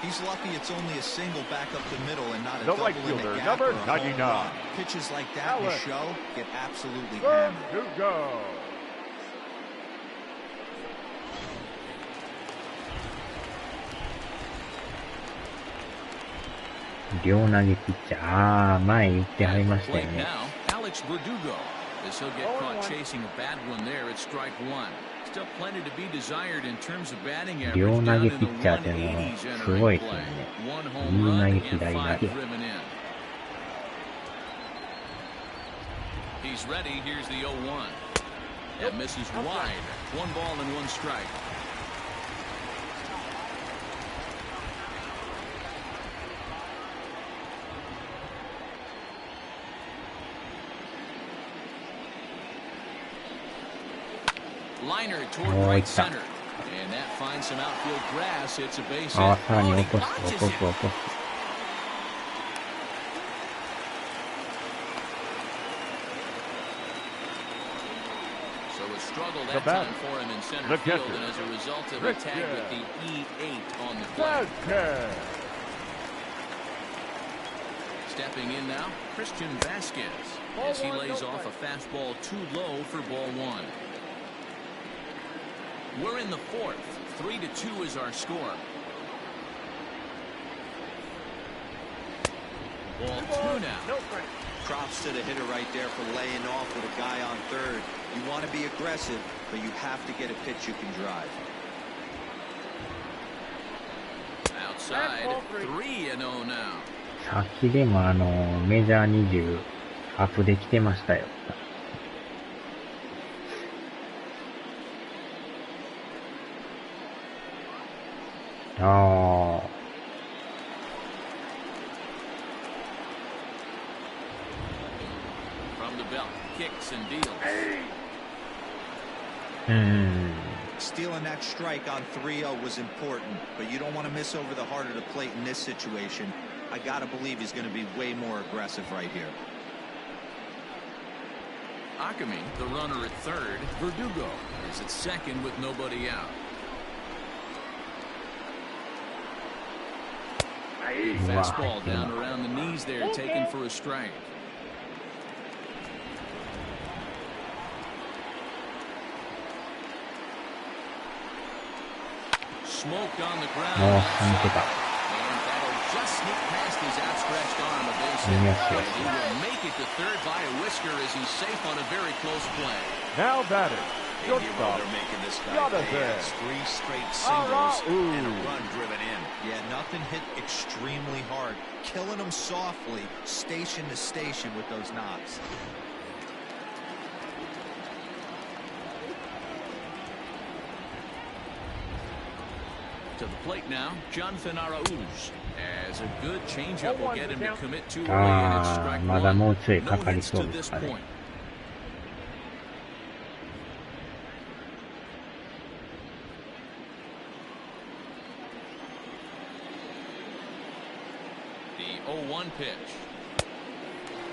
He's lucky it's only a single back up the middle and not a The double right in the fielder, gap number or a home 99. run. Pitches like that in the show get absolutely Good hammered. to go. 両投げピッチャー。前言ってはりましたよね。As he'll get caught chasing a bad one there at strike 1. Still plenty to be desired in terms of batting average. 両投げピッチャーっていうのはすごいですよね。右投げ左投げ。He's ready. Here's the 0-1. That misses wide. 1 ball and 1 strike. Liner toward right center, and that finds some outfield grass. It's a base hit. Oh, he punches it. So a struggle that time for him in center field, and as a result of a tag with the E8 on the plate. Stepping in now, Christian Vasquez, as he lays off a fastball too low for ball one. We're in the fourth. 3-2 is our score. Ball two now. No strike. Props to the hitter right there for laying off with a guy on third. You want to be aggressive, but you have to get a pitch you can drive. Outside, 3-0 now. さっきでもメジャー20アップできてましたよ。ああ。From the belt, kicks and deals. Stealing that strike on 3-0 was important, but you don't want to miss over the heart of the plate in this situation. I gotta believe he's going to be way more aggressive right here. Akami, the runner at third. Verdugo is at second with nobody out. Fastball down around the knees there, taken for a strike. Smoked on the ground. And that'll just sneak past his outstretched arm, a base hit. And he will make it to third by a whisker as he's safe on a very close play. Now batting. Shortstop. They're making this guy pay. 3 straight singles and a run driven in. Yeah, nothing hit extremely hard. Killing him softly, station to station with those knocks. To the plate now, Jonathan Arauz. As a good changeup will get him to commit too early, and it's strike one. No hits to this point. The 0-1 pitch.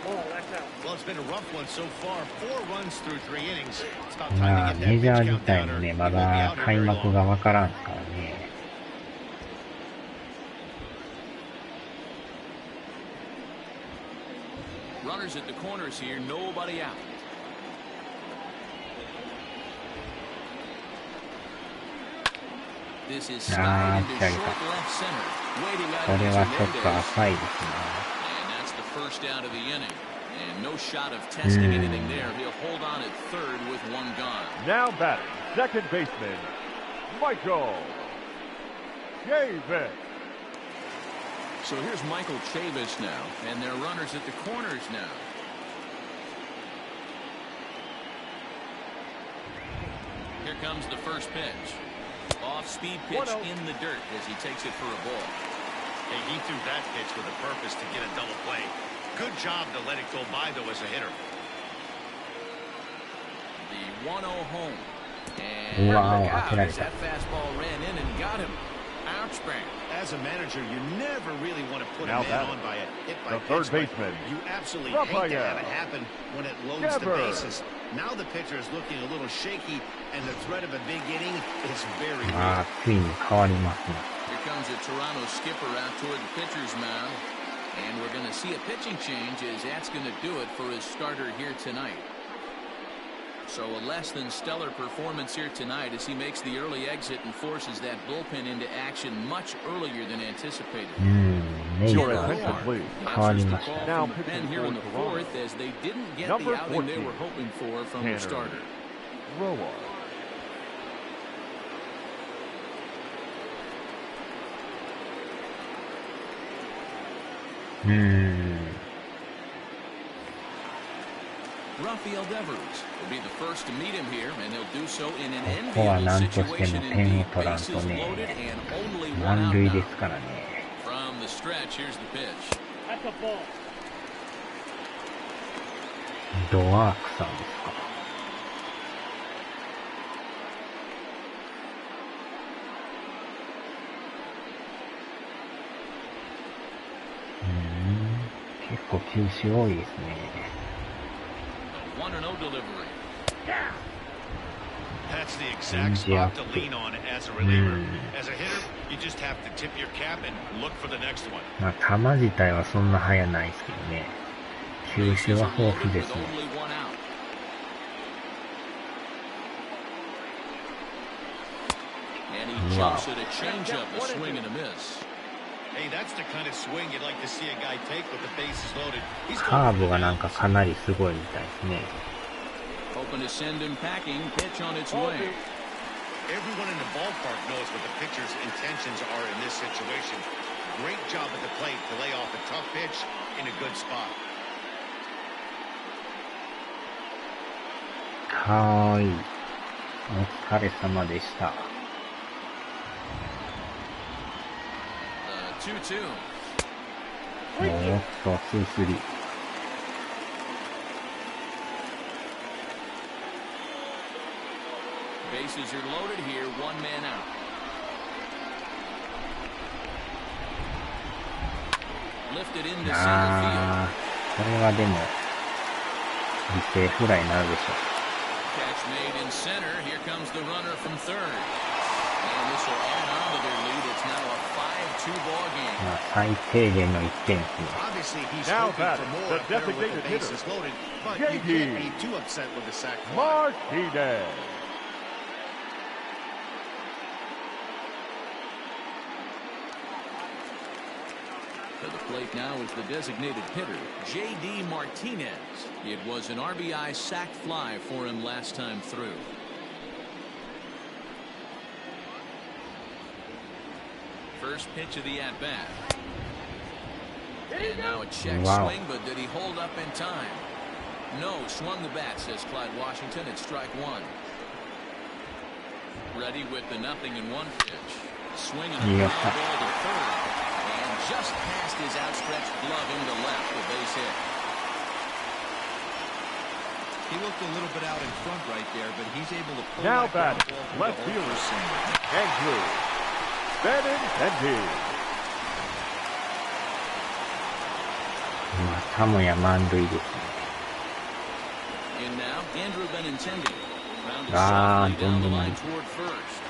Oh, that's out. Well, it's been a rough one so far. 4 runs through 3 innings. It's about time to get that pitch count down, or he won't be out here very long. Runners at the corners here, nobody out. This is sliding to short left center. Waiting out his Menendez. And that's the first out of the inning. And no shot of testing anything there. He'll hold on at third with 1 gone. Now batting, second baseman, Michael Chavis. So here's Michael Chavis now, and they're runners at the corners now. Here comes the first pitch. Off-speed pitch in the dirt as he takes it for a ball. Hey, he threw that pitch with a purpose to get a double play. Good job to let it go by, though, as a hitter. The 1-0 home. And look out as that fastball ran in and got him. Ouch, bang. As a manager, you never really want to put a man on by a hit by pitch. Third baseman. You absolutely hate to have it happen when it loads the bases. Now the pitcher is looking a little shaky, and the threat of a big inning is very real. Here comes a Toronto skipper out toward the pitcher's mound. And we're going to see a pitching change as that's going to do it for his starter here tonight. So a less than stellar performance here tonight as he makes the early exit and forces that bullpen into action much earlier than anticipated. Your attention, please. Now pitching here in the fourth as they didn't get the outing they were hoping for from the starter. Roar. Rafael Devers will be the first to meet him here, and he'll do so in an enviable situation indeed. Bases loaded and only 1 out now. From the stretch, here's the pitch. That's a ball. ドワークさんですか。結構球種多いですね。 1-0 delivery. That's the exact spot to lean on as a reliever. As a hitter, you just have to tip your cap and look for the next one. まあ、球自体はそんな速ないですけどね。球種は豊富ですね。Wow. A changeup, a swing and a miss. Hey, that's the kind of swing you'd like to see a guy take with the bases loaded. カーブがなんかかなりすごいみたいですね。Hoping to send him packing. Pitch on its way. Everyone in the ballpark knows what the pitcher's intentions are in this situation. Great job at the plate to lay off a tough pitch in a good spot. はーい。お疲れ様でした。2-2. おーっと、2-3。Bases are loaded here, one man out. Lifted into center field. これはでも、犠牲フライになるでしょう。Catch made in center. Here comes the runner from third. And this will add on to their lead. It's now a 5-2 ball game. まあ、最低限の1点ですね。Obviously, he's Now hoping back, for more the up there with the designated hitter. bases loaded, but you can't be too upset with the sac fly. Martinez. To the plate now is the designated hitter, J.D. Martinez. It was an RBI sac fly for him last time through. First pitch of the at-bat. And now a check swing, but did he hold up in time? No, swung the bat, says Clyde Washington. It's strike one. Ready with the 0-1 pitch. Swinging a foul ball to third. And just past his outstretched glove into left, the base hit. He looked a little bit out in front right there, but he's able to pull now that back left fielder Andrew Benintendi. またもや満塁ですね。 And now Andrew Benintendi rounded softly down the line toward first.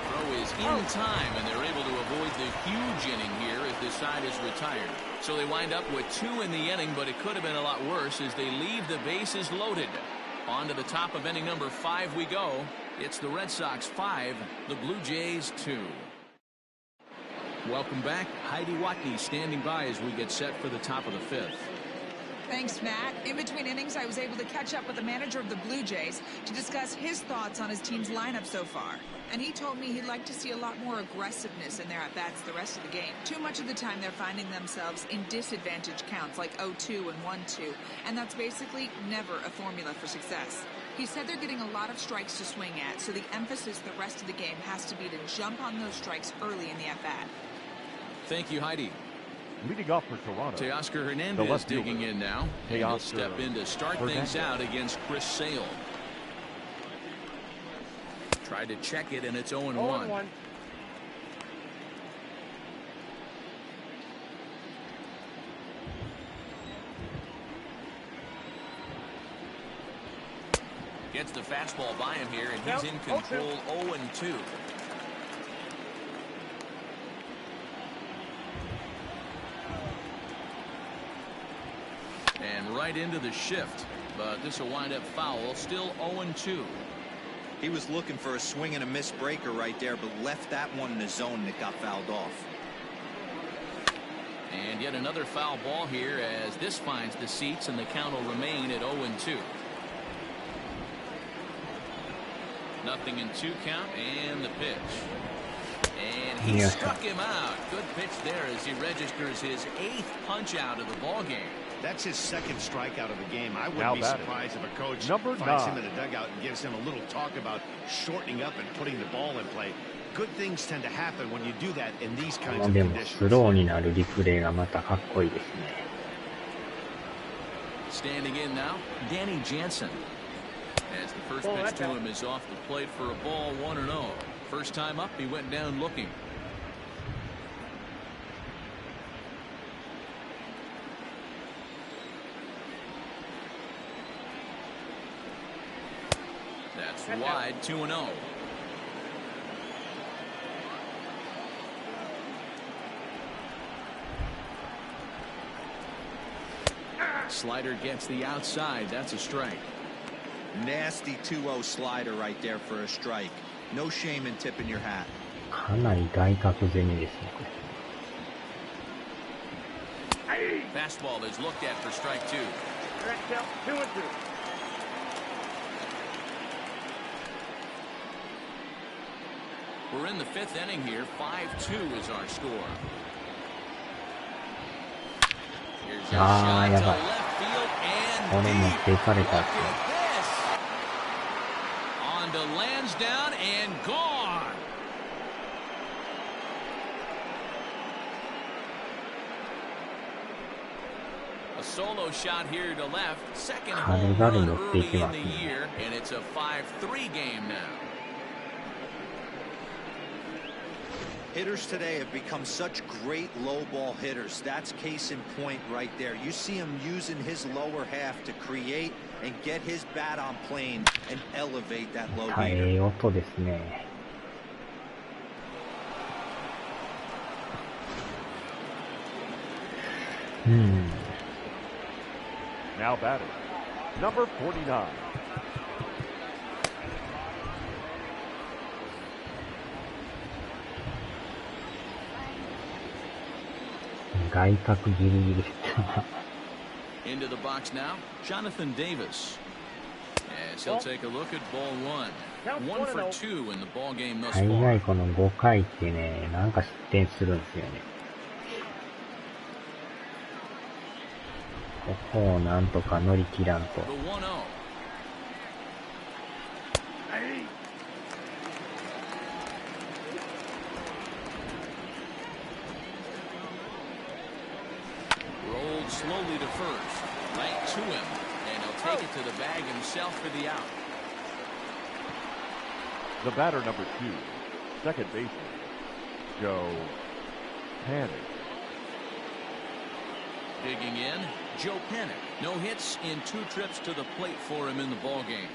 Throw is in time, and they're able to avoid the huge inning here as this side is retired. So they wind up with 2 in the inning, but it could have been a lot worse as they leave the bases loaded. On to the top of inning number 5 we go. It's the Red Sox 5, the Blue Jays 2. Welcome back. Heidi Watney standing by as we get set for the top of the 5th. Thanks, Matt. In between innings, I was able to catch up with the manager of the Blue Jays to discuss his thoughts on his team's lineup so far. And he told me he'd like to see a lot more aggressiveness in their at-bats the rest of the game. Too much of the time, they're finding themselves in disadvantage counts like 0-2 and 1-2. And that's basically never a formula for success. He said they're getting a lot of strikes to swing at, so the emphasis the rest of the game has to be to jump on those strikes early in the at-bat. Thank you, Heidi. Leading off for Toronto, Teoscar Hernandez digging in now. He'll step in to start things out against Chris Sale. Tried to check it, and it's 0-1. Gets the fastball by him here, and he's in control 0-2. And right into the shift, but this will wind up foul, still 0-2. He was looking for a swing and a miss breaker right there, but left that one in the zone that got fouled off. And yet another foul ball here as this finds the seats, and the count will remain at 0-2. 0-2 count, and the pitch. And he struck him out. Good pitch there as he registers his 8th punch out of the ball game. That's his 2nd strikeout of the game. I wouldn't be surprised if a coach finds him in the dugout and gives him a little talk about shortening up and putting the ball in play. Good things tend to happen when you do that in these kinds of でも conditions. スローになるリプレイがまたかっこいいですね。 Standing in now, Danny Jansen. As the first pitch to him is off the plate for a ball, 1-0. First time up, he went down looking. wide, 2-0. Slider gets the outside. That's a strike. Nasty 2-0 slider right there for a strike. No shame in tipping your hat. かなり外角攻めですね、これ。Fastball is looked at for strike 2. Next out, 2-2. We're in the 5th inning here. 5-2 is our score. Here's a shot to left field and deep. Look at this. On to Lansdowne and gone. A solo shot here to left. Second home run early in the year, and it's a 5-3 game now. Hitters today have become such great low ball hitters. That's case in point right there. You see him using his lower half to create and get his bat on plane and elevate that low heater. 音ですね。Now batting, number 49. 外角ギリギリ。Into the box now, Jonathan Davis. As he'll take a look at ball 1. 1 for 2 in the ball game thus 大 far. 概この5回ってね、なんか失点するんですよね。ここをなんとか乗り切らんと。The 1-0. Rolled slowly to first, right to him, and he'll take it to the bag himself for the out. The batter, number 2, second baseman, Joe Panic. Digging in, Joe Panic. No hits in 2 trips to the plate for him in the ballgame.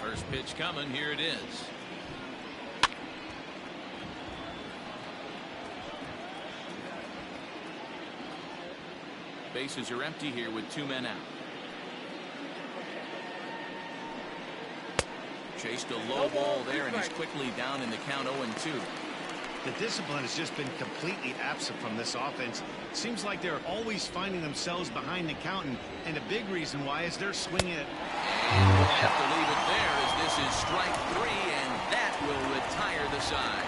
First pitch coming, here it is. Bases are empty here with 2 men out. Chased a low ball there, and he's quickly down in the count 0-2. The discipline has just been completely absent from this offense. Seems like they're always finding themselves behind the count, and a big reason why is they're swinging it. And we'll have to leave it there, as this is strike 3, and that will retire the side.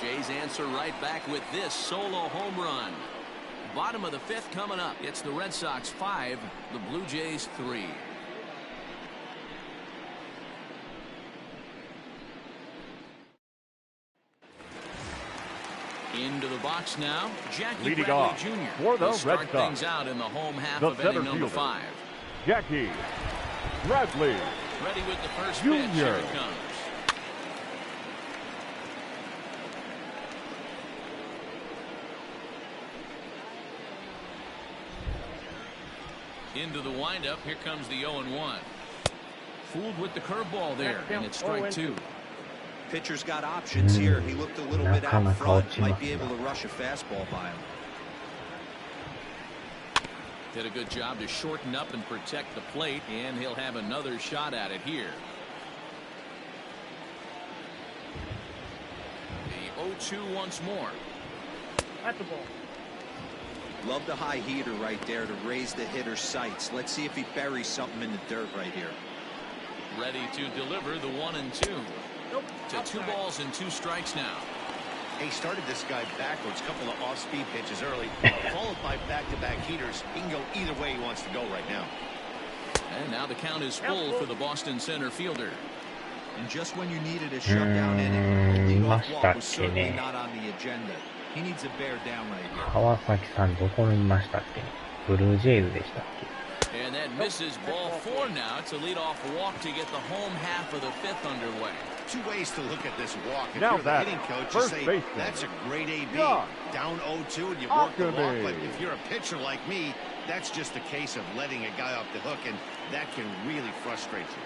Jays answer right back with this solo home run. Bottom of the 5th coming up. It's the Red Sox 5, the Blue Jays 3. Into the box now, Jackie Leading Bradley off Jr. for the will start Red Sox, things out in the home half the of inning center number fielder, 5. Jackie Bradley Ready with the first Jr. pitch. Here it comes. Into the windup. Here comes the 0-1. Fooled with the curveball there, and it's strike 2. Pitcher's got options here. He looked a little bit out front. Might be able to rush a fastball by him. Did a good job to shorten up and protect the plate, and he'll have another shot at it here. The 0-2 once more. At the ball. Love the high heater right there to raise the hitter's sights. Let's see if he buries something in the dirt right here. Ready to deliver the 1-2. Nope. To 2 balls and 2 strikes now. He started this guy backwards, couple of off-speed pitches early, followed by back-to-back heaters. He can go either way he wants to go right now. And now the count is full for the Boston center fielder. And just when you needed a shutdown inning, the leadoff walk was certainly not on the agenda. He needs a bear down right here. 川崎さんどこにいましたっけ？ブルージェイズでしたっけ？ And that misses ball 4 now. It's a leadoff walk to get the home half of the 5th underway. Two ways to look at this walk. If Now you're the that hitting coach, you first say, baseman. that's a great AB. Yeah. Down 0-2 and you work the walk. Alchemy. But if you're a pitcher like me, that's just a case of letting a guy off the hook, and that can really frustrate you.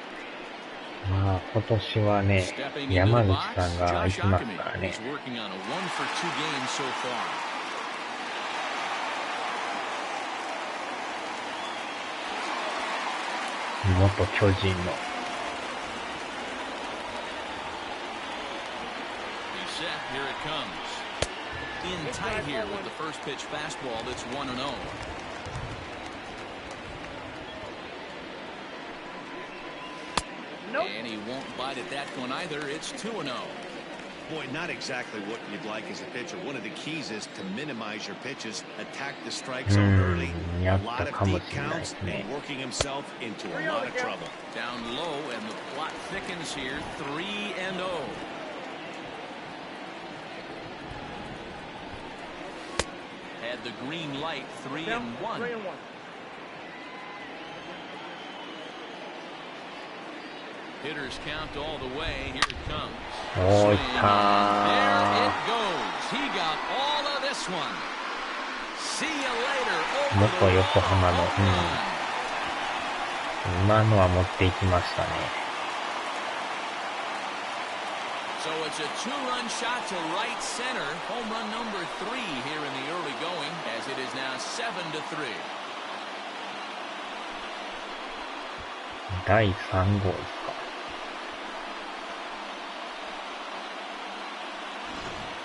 まあ今年はね、山口さんが行きますからね。 He's working on a 1-for-2 game so far. 元巨人の。 He's set. Here it comes. In tight here with the first pitch fastball that's 1-0. Nope. And he won't bite at that one either. It's 2-0. Boy, not exactly what you'd like as a pitcher. One of the keys is to minimize your pitches, attack the strike zone early. A lot of deep counts, and working himself into a lot of trouble. Down low, and the plot thickens here. 3-0. Had the green light. 3-1. 3-1. Hitters count all the way. Here it comes. Oh, Swing. There it goes. He got all of this one. See you later. Over 元 the 横浜の、 wall. 今のは持っていきましたね。 So it's a 2-run shot to right center. Home run number 3 here in the early going, as it is now 7-3. 第3号ですか。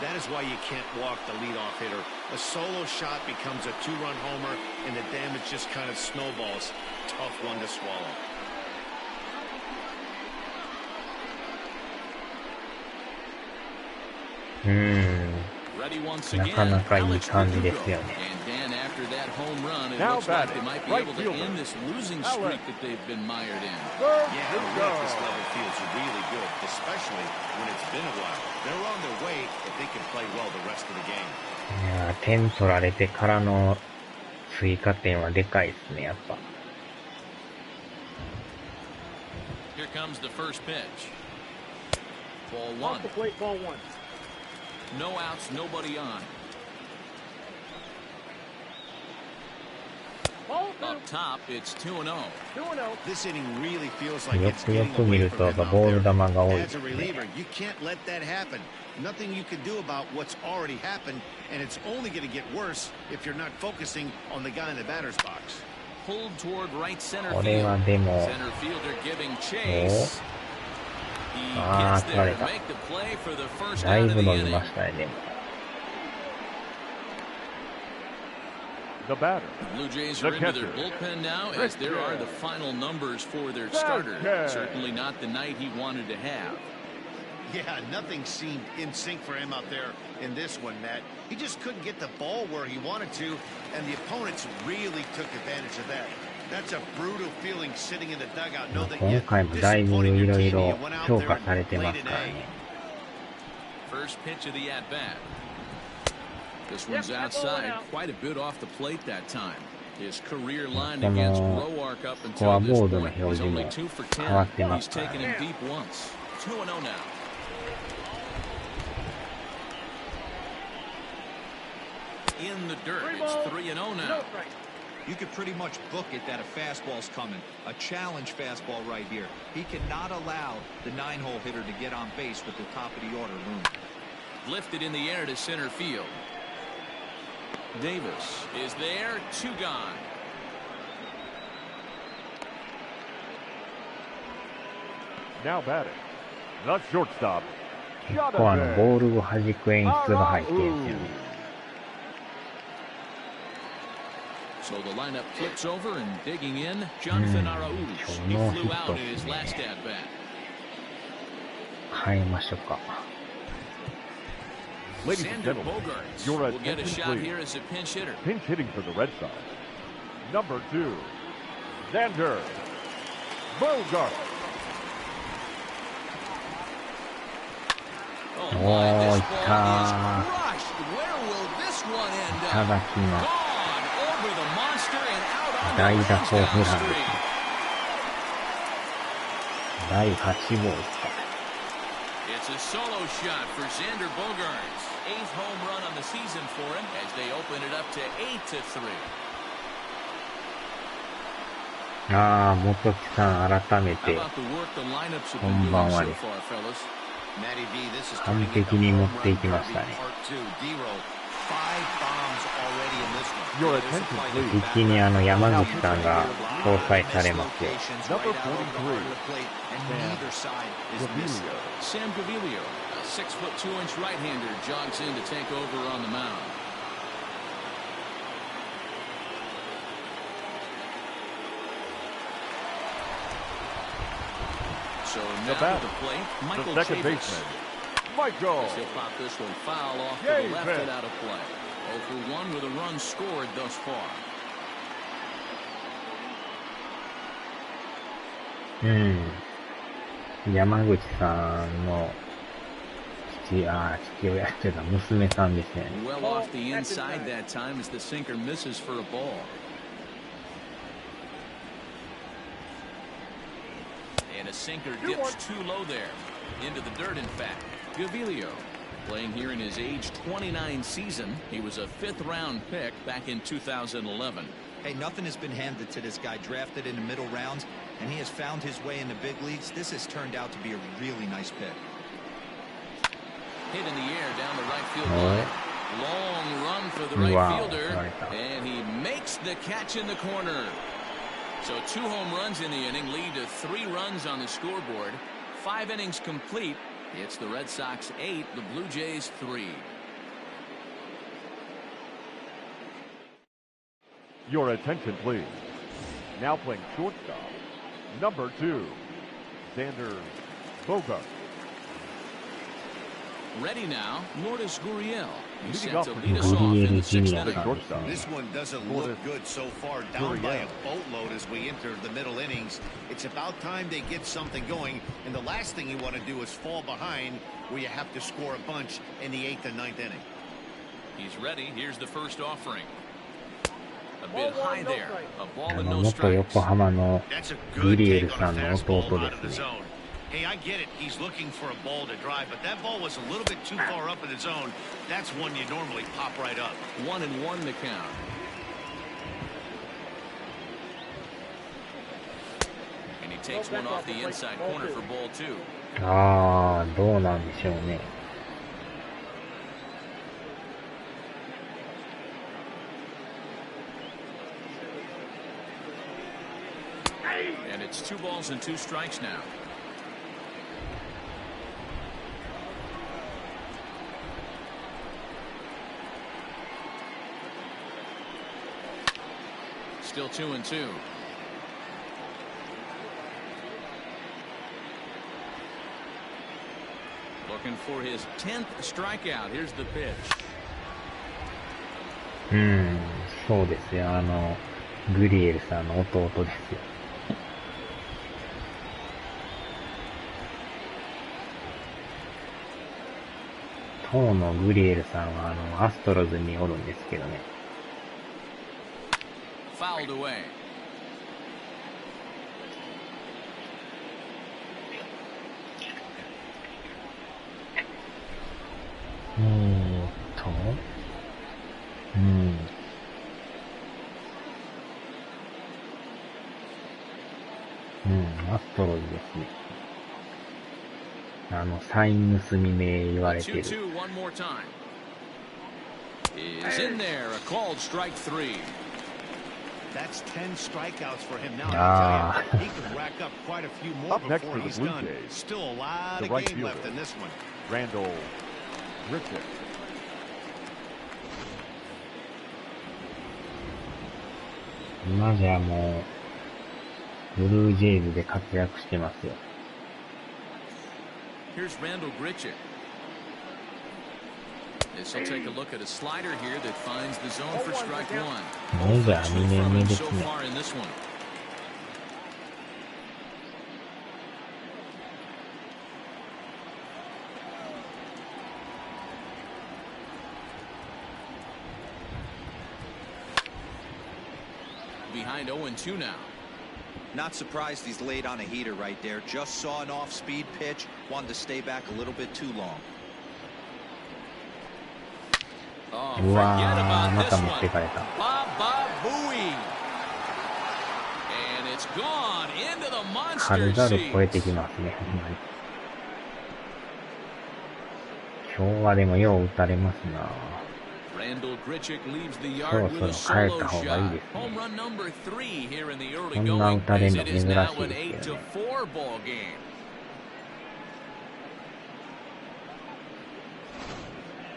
That is why you can't walk the leadoff hitter. A solo shot becomes a 2-run homer, and the damage just kind of snowballs. Tough one to swallow. なかなかいい感じですよね。 After that home run, it Now looks like they batting, might be right able to fielder. end this losing streak that they've been mired in. Third Yeah, to the go. run at this level feels really good, especially when it's been a while. They're on their way if they can play well the rest of the game. いやー、点取られてからの追加点はでかいですね、やっぱ。 Here comes the first pitch. Ball Off 1. the plate, ball 1. No outs, nobody on. Ball 2. Up top, it's 2-0. 2-0. This inning really feels like よ it's くよ getting く見 away る from と、やっ him ぱ out ボール there. 球が多いで As す a ね。 reliever, you can't let that happen. Nothing you can do about what's already happened, and it's only going to get worse if you're not focusing on the guy in the batter's box. Pulled toward right center こ field. れはでも、 Center fielder giving chase. He あ gets ー、取ら there れ to た。 make the play for the first だい out of ぶ the 伸び inning. ましたね、でも。 The batter. Blue Jays The are into their catcher. bullpen now, as there are the final numbers for their starter. Certainly not the night he wanted to have. Yeah, nothing seemed in sync for him out there in this one, Matt. He just couldn't get the ball where he wanted to, and the opponents really took advantage of that. That's a brutal feeling sitting in the dugout. Know that 今 you 回もだいぶ disappointed い your ろい team ろ and you went out 評 there 価 and されてま played す an から A. ね。 First pitch of the at-bat. This one's Yep, that ball went outside, out. quite a bit off the plate that time. His career line こ against の Roark up フォア until ボ this ードの point 表 is 示 only も 2 for 変わっ 10. てま He's すから taken ね。 him deep once. 2-0 now. In the dirt, Three it's ball, 3-0 no now. strike. You could pretty much book it that a fastball's coming. A challenge fastball right here. He cannot allow the 9-hole hitter to get on base with the top of the order looming. Lifted in the air to center field. Davis is there, 2 gone. Now batting. The shortstop. 結構ボールを弾く演出が入ってるんですよね。 So the lineup flips over and digging in, Jonathan Arauz. He flew out in his last at-bat. 変えましょうか。 Ladies and Sander gentlemen, Bogarts your will get a attention shot please. here as a pinch hitter. Pinch hitting for the Red Sox. Number 2, Sander Bogarts. Oh my, this ball is た crushed. Where will this one end た up? だきます。 Gone over the monster and out 代打ホームランですね。第8号ですか。It's a solo shot for Xander Bogaerts. 8th home run on the season for him as they open it up to 8-3. ああ、元木さん改めて、こんばんはです。完璧に持っていきましたね。一気に山口さんが搭載されますよ。Sam Gaviglio, a 6'2" right-hander, jogs in to take over on the mound. So now to the plate, Michael second Chavis. baseman, Michael. He'll pop this one foul off to the left and out of play. 0 for 1 with a run scored thus far. 山口さんの父親というか娘さんですね。Well off the inside that time as the sinker misses for a ball. And a sinker dips too low there. Into the dirt, in fact. Gaviglio, playing here in his age 29 season. He was a 5th-round pick back in 2011. Hey, nothing has been handed to this guy. Drafted in the middle rounds, and he has found his way in the big leagues. This has turned out to be a really nice pick. Hit in the air down the right field line. Long run for the right fielder, and he makes the catch in the corner. So 2 home runs in the inning lead to 3 runs on the scoreboard. 5 innings complete. It's the Red Sox 8, the Blue Jays 3. Your attention, please. Now playing shortstop, number 2, Xander Bogaerts. Ready now, Lourdes Gurriel. He's Leading set off to for lead us off in the 6th inning. shortstop. This one doesn't look good so far, down by a boatload as we enter the middle innings. It's about time they get something going, and the last thing you want to do is fall behind where you have to score a bunch in the 8th and 9th inning. He's ready. Here's the first offering. A bit high there. A ball and no 元 strikes. 横浜の That's a グ good リエル take さ on ん a の fastball 弟 out で of the すね。 zone. Hey, I get it. He's looking for a ball to drive, but that ball was a little bit too far up in the zone. That's one you normally pop right up. 1-1 the count. And he takes one off the inside corner for ball 2. ああ、どうなんでしょうね。And it's 2 balls and 2 strikes now. Still 2-2. Looking for his 10th strikeout. Here's the pitch. そうですよ。グリエルさんの弟ですよ。当のグリエルさんはアストロズにおるんですけどね。Fouled away. アストロズですね。サイン盗み名言われてる。2-2 one more time. Is in there, a called strike 3. That's 10 strikeouts for him now. Ah. I tell you, he could rack up quite a few more Up next before for the he's Blue done. Jays, Still a lot the of right game fielder, left in this one. Randall Griffith. 今じゃもう、ブルージェイズで活躍してますよ。Here's Randall Grichuk. This will take a look at a slider here that finds the zone for strike 1. メジャー2年目です So ね。 far in this one. behind 0-2 now. Not surprised he's laid on a heater right there. Just saw an off-speed pitch. Wanted to stay back a little bit too long. Oh, forget about this one. Baba Booey. And it's gone into the monster seat. 超えてきますね、ほんまに。今日はでもよう打たれますな。そろそろ帰った方がいいですね。こんな打たれるの珍しいですよね。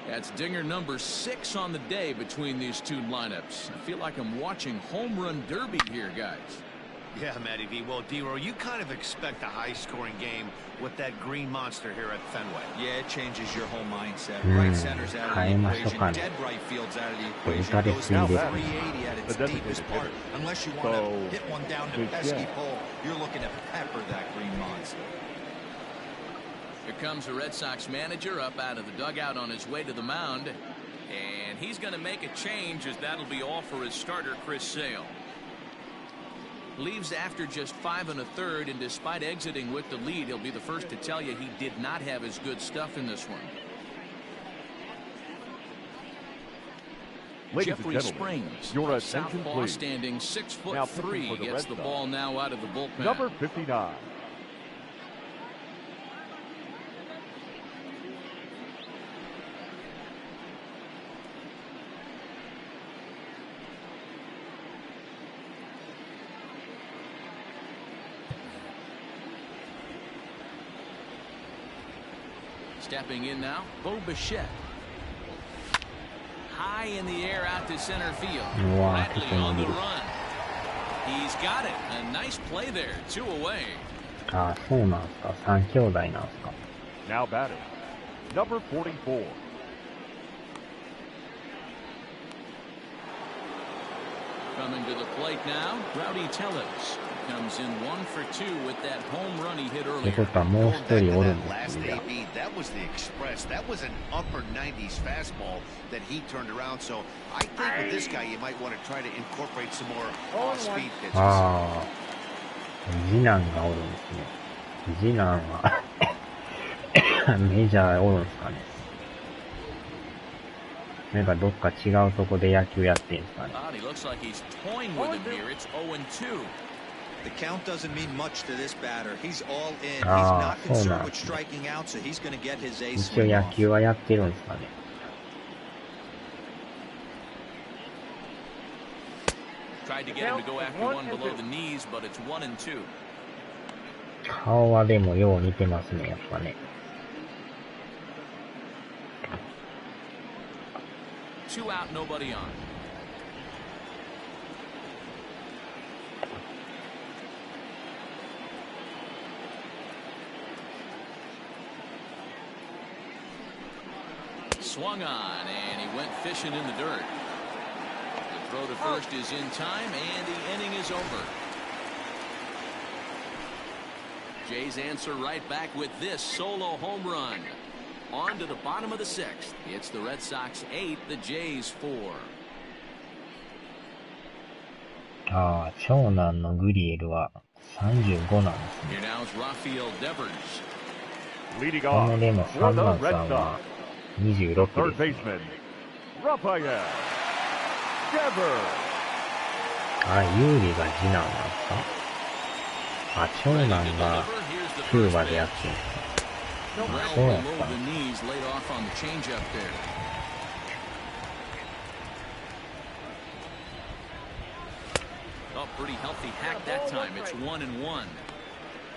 That's dinger number 6 on the day between these two lineups. I feel like I'm watching home run derby here, guys. Yeah, Matty V. Well, D-Row, you kind of expect a high-scoring game with that green monster here at Fenway. Yeah, it changes your whole mindset. Right center's out of the equation. Dead right field's out of the equation. Goes down 380 at its deepest part. Unless you want to hit one down to pesky pole, you're looking to pepper that green monster. Here comes the Red Sox manager up out of the dugout on his way to the mound. And he's going to make a change, as that'll be all for his starter, Chris Sale. Leaves after just 5 1/3, and despite exiting with the lead, he'll be the first to tell you he did not have his good stuff in this one. Jeffrey Springs, southpaw, standing 6'3", gets the ball now out of the bullpen. Number 59. Stepping in now, Bo Bichette. High in the air out to center field. Bradley on the run. He's got it. A nice play there. 2 away. あ、そうなんすか。3兄弟なんすか。Now batting, number 44. Coming to the plate now, Rowdy Tellez comes in 1 for 2 with that home run he hit earlier. ってことはもう一人おるんですね。 That was the express. That was an upper 90s fastball that he turned around. So I think with this guy, you might want to try to incorporate some more off-speed pitches. ああ、次男がおるんですね。次男はメジャーおるんですかね。なんかどっか違うとこで野球やってんすかね。The count doesn't mean much to this batter. He's all in. He's not concerned with striking out, so he's going to get his ace. 一応野球はやってるんですかね。Tried to get him to go after one below the knees, but it's 1-2. 顔はでもよう似てますね、やっぱね。2 out, nobody on. Swung on, and he went fishing in the dirt. The throw to first is in time, and the inning is over. Jays answer right back with this solo home run. On to the bottom of the 6th. It's the Red Sox 8, the Jays 4. ああ、長男のグリエルは35なんですね。Here now is Rafael Devers. このでも3番さんは26 Third です、ね。 baseman, Rafael Devers. あ、有利が次男なんですか。あ、長男がキューバでやってるんですか。そうなんですか。Oh, pretty healthy hack that time. It's 1-1.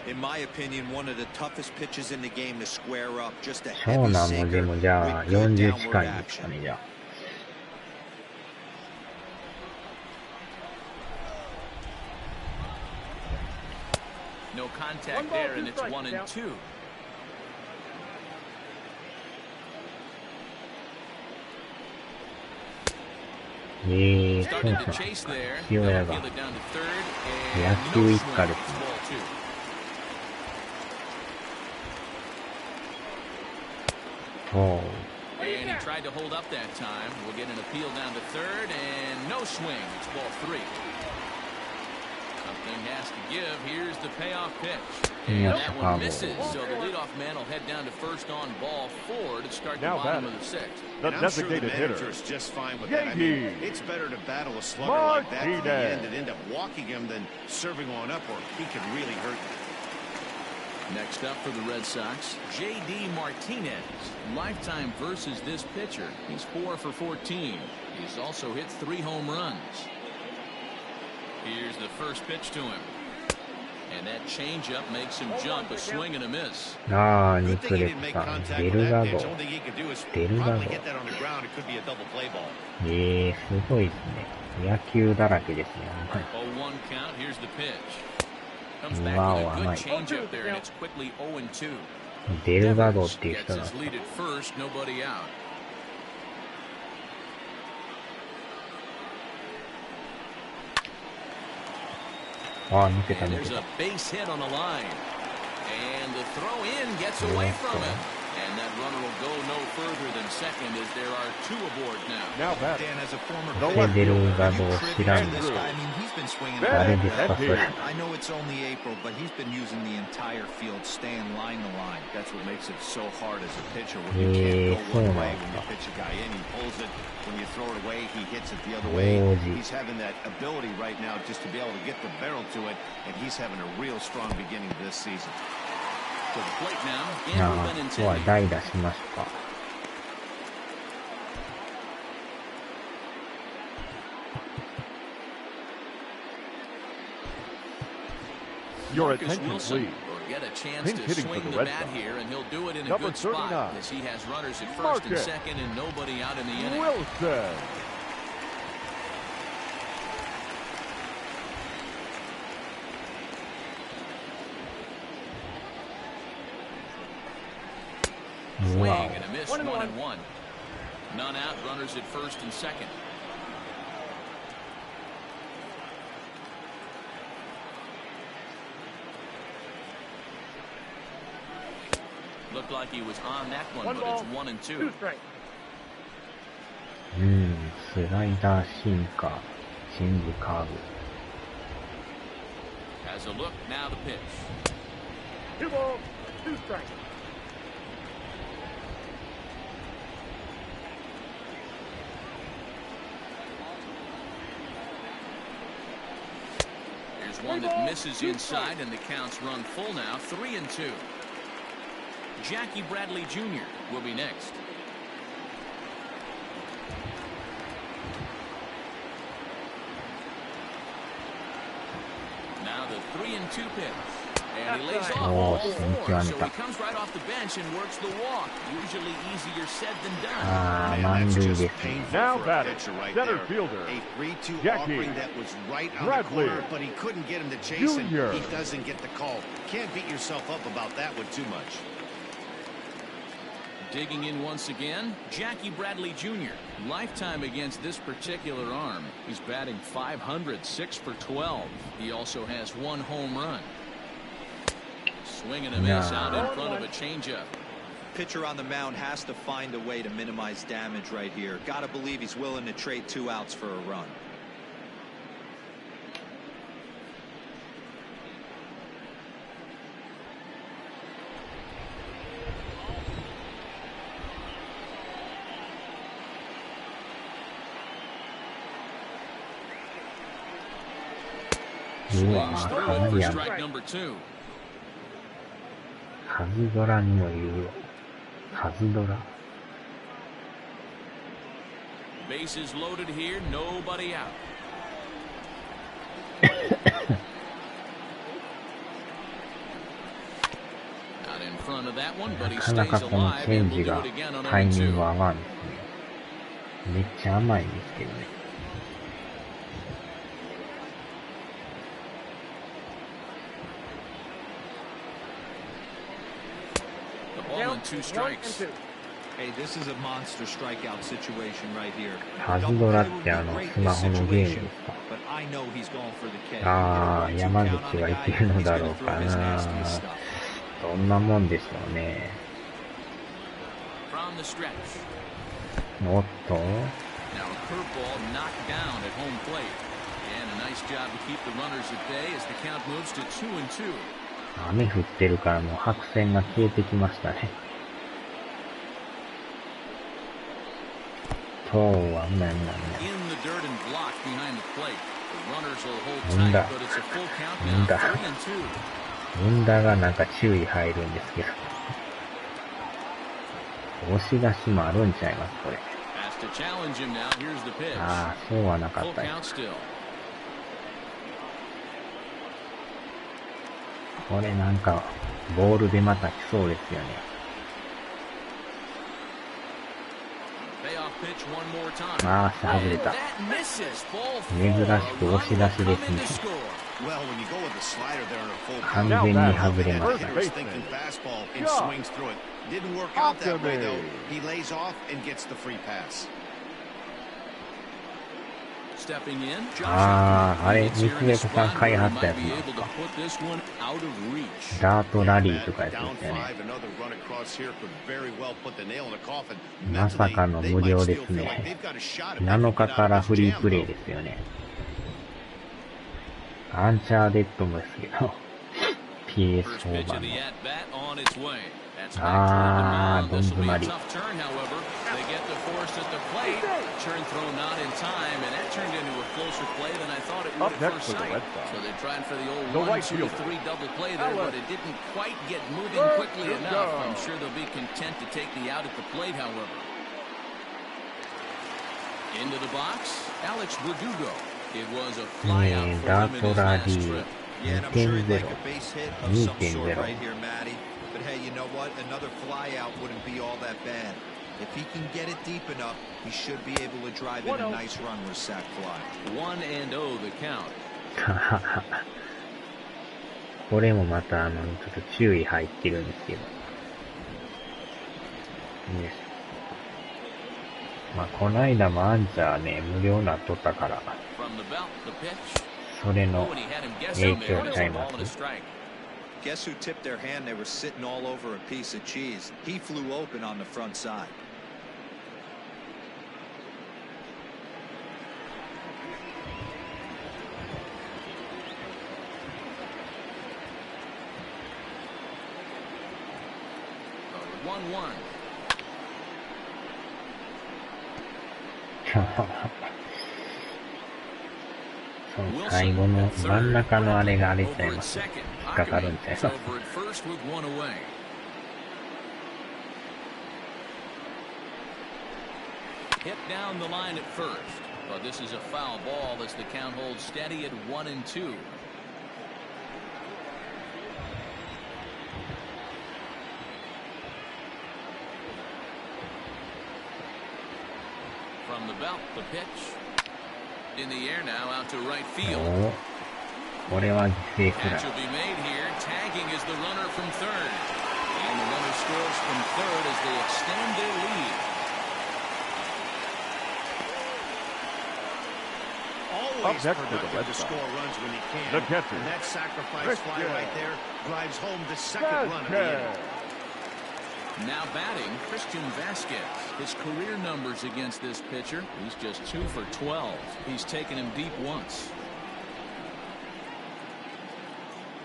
In my opinion, one of the toughest pitches in the game to square up. Just a 長 heavy 男もで sinker もじゃあ with good 40 downward 近いんですか action. ね、じゃあ。No contact there, and it's 1-2. そうなんですか。父親が野球一家ですね。Oh. And he tried to hold up that time. We'll get an appeal down to third, and no swing. It's ball 3. Everything has to give. Here's the payoff pitch. And that one misses. So the leadoff man will head down to first on ball 4 to start the bottom of the 6th. The designated hitter is just fine with that. I mean, it's better to battle a slugger like that to the end and end up walking him than serving one up, or he could really hurt you. Next up for the Red Sox, J.D. Martinez. Lifetime versus this pitcher. He's 4 for 14. He's also hit 3 home runs. Here's the first pitch to him. And that changeup makes him jump, a swing and a miss. ああ、肉でした。デルガド。デルガド。すごいですね。野球だらけですね。0-1 count. Here's the pitch. Comes 今 back は with a な good い。 changeup there, and it's quickly 0-2. デルガドっていう人 Gets なん his です lead at first, nobody out. ああ、抜けた And 抜 there's け a た。 base hit on the line. And the throw in gets away from him. And that runner will go no further than second as there are 2 aboard now. Now that Dan, as a former デルガドを知らん this guy, I mean, he's been swinging. 誰ですかそれ。 I know it's only April, but he's been using the entire field, staying line to line. That's what makes it so hard as a pitcher when you can't go one way. When you pitch a guy in, he pulls it. When you throw it away, he hits it the other way. He's having that ability right now just to be able to get the barrel to it, and he's having a real strong beginning this season. To the plate now. ああ、今日は代打しました。 your Marcus attention, Wilson please. will get a chance Pinch to hitting for swing the the Red bat Sox. here, and he'll do it in a Number good spot 39. as he has runners at first and Marcus second and nobody out in the inning. Wilson. Swing and a miss, 1-1. None out, runners at first and second. Looked like he was on that one, but it's 1-2. スライダー、シンカー、チェンジカーブ。 Has a look, now the pitch. 2 balls, 2 strikes. Here's one that misses inside, and the count's run full now, 3-2. Jackie Bradley Jr. will be next. Now the 3-2 pitch. And he lays off all 4, so he comes right off the bench and works the walk. Usually easier said than done. ああ、満塁ですね。 Now batting, center fielder, A 3-2 Jackie offering that was right on Bradley the corner, but he couldn't get him to chase him. Jr. He doesn't get the call. Can't beat yourself up about that one too much. Digging in once again, Jackie Bradley Jr. Lifetime against this particular arm. He's batting .500, 6 for 12. He also has 1 home run. Swing and a miss out in front of a changeup. Pitcher on the mound has to find a way to minimize damage right here. Gotta believe he's willing to trade 2 outs for a run. Swings through it for strike number 2. カズドラにも言うよ。カズドラ。 Bases loaded here, nobody out. Out in front of that one, but he なかな stays かこの alive チェ and ン will ジ do が it again on タイミン 0-2. グ合わんですね。めっちゃ甘いんですけどね。The ball and 2 strikes. Hey, this is a monster strikeout situation right here. カズドラってスマホのゲームですか。 But I know he's going for the K. ああ、山口はいけるのだろうかな。どんなもんでしょうね。 From the stretch. おっと。 Now a curveball knocked down at home plate. And an Nice job to keep the runners at bay as the count moves to 2-2. 雨降ってるからもう白線が消えてきましたね。今日はなんなんや。運打がなんか注意入るんですけど。押し出しもあるんちゃいます、これ。ああ、そうはなかったよ。これなんか、ボールでまた来そうですよね。ああ、外れた。珍しく押し出しですね。完全に外れました。ああ、あれ、三つさん買いはったやつなんですか。ダートラリーとかやつですよね。まさかの無料ですね。7日からフリープレイですよね。アンチャーデッドもですけど、PS4 版の。あー、どん詰まり。Up next for the Red Sox. So they tried for the old 1-2-3 double play there, but it didn't quite get moving quickly enough. I'm sure they'll be content to take the out at the plate, however. Into the box, Alex Verdugo. It was a flyout for him in his last trip. Yeah, and I'm sure he'd like a base hit of some sort right here, Matty. But hey, you know what? Another flyout wouldn't be all that bad. If he can get it deep enough, he should be able to drive in a nice run with sac fly. 1-0 the count. これもまたちょっと注意入ってるんですけど。ね。まあこの間もアンチャーね無料なっとったから、それの影響ちゃいます。Guess who tipped their hand? They were sitting all over a piece of cheese. He flew open on the front side.その最後の真ん中のあれが荒れちゃいます。引っかかるんちゃいます。Hit down the line at first, but this is a foul ball as the count holds steady at 1-2. From the belt, the pitch. In the air now, out to right field. これは犠牲フライ。Catch will be made here. Tagging is the runner from third. And the runner scores from third as they extend their lead. Up next to the Red Sox, the catcher, and that sacrifice fly right there drives home the second run of the inning. Now batting, Christian Vasquez. His career numbers against this pitcher, he's just 2 for 12. He's taken him deep once.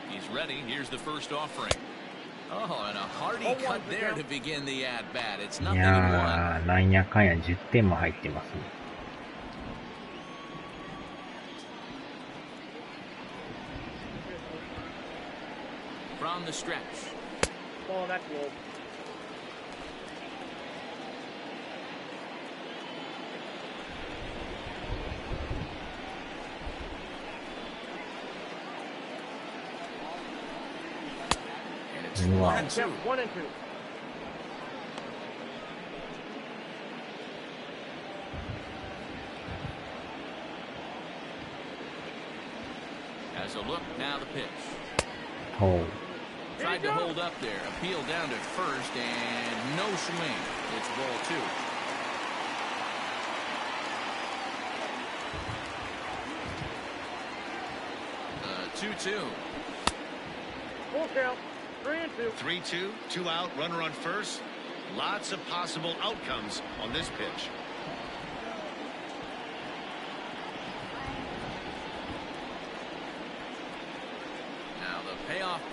He's ready. Here's the first offering. Oh, and a hearty cut there to begin the at-bat. It's nothing in one. いやー、なんやかんや10点も入ってますね。From the stretch. Oh, that's low. Wow. 1-2. Has a look, now the pitch. Oh. Tried to hold up there, appeal down to first, and no swing. It's ball 2. 2-2. Full count. 3-2. 3-2, 2 out, runner on first. Lots of possible outcomes on this pitch.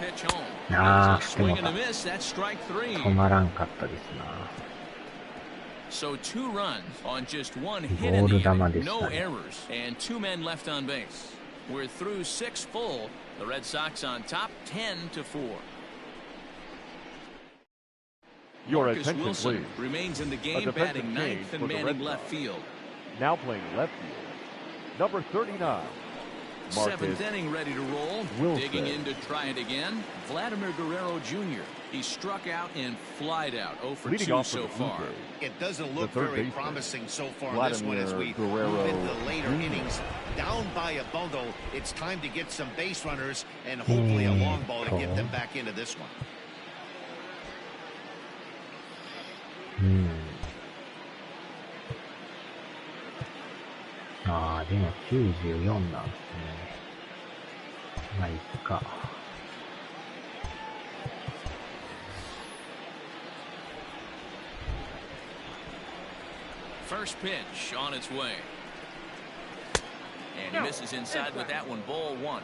pitch home. ああ、 Swing でも and a miss. That's strike 3. 止まらんかったですな。 So 2 runs on just 1 hit ボ in ー the ル球 inning. でした No ね。 errors and 2 men left on base. We're through 6 full. The Red Sox on top 10-4. Your Marcus attention, Wilson please. remains in the A game, defensive batting change ninth for and the manning Red left Sox. field. Now playing left field, number 39. Seventh Marcus inning ready to roll. Wilson. Digging in to try it again. Vladimir Guerrero Jr. He struck out and flied out 0 for leading 2 off for so the Blue far. Jays. It doesn't look The third very baseman, promising so far in this one as we Vladimir move into Guerrero the later Jr. innings. Down by a bundle, it's time to get some base runners and hopefully a long ball to get them back into this one. ああ、でも94なんですね。まあ、いっか。First pitch on its way. And he misses inside with that one. Ball 1.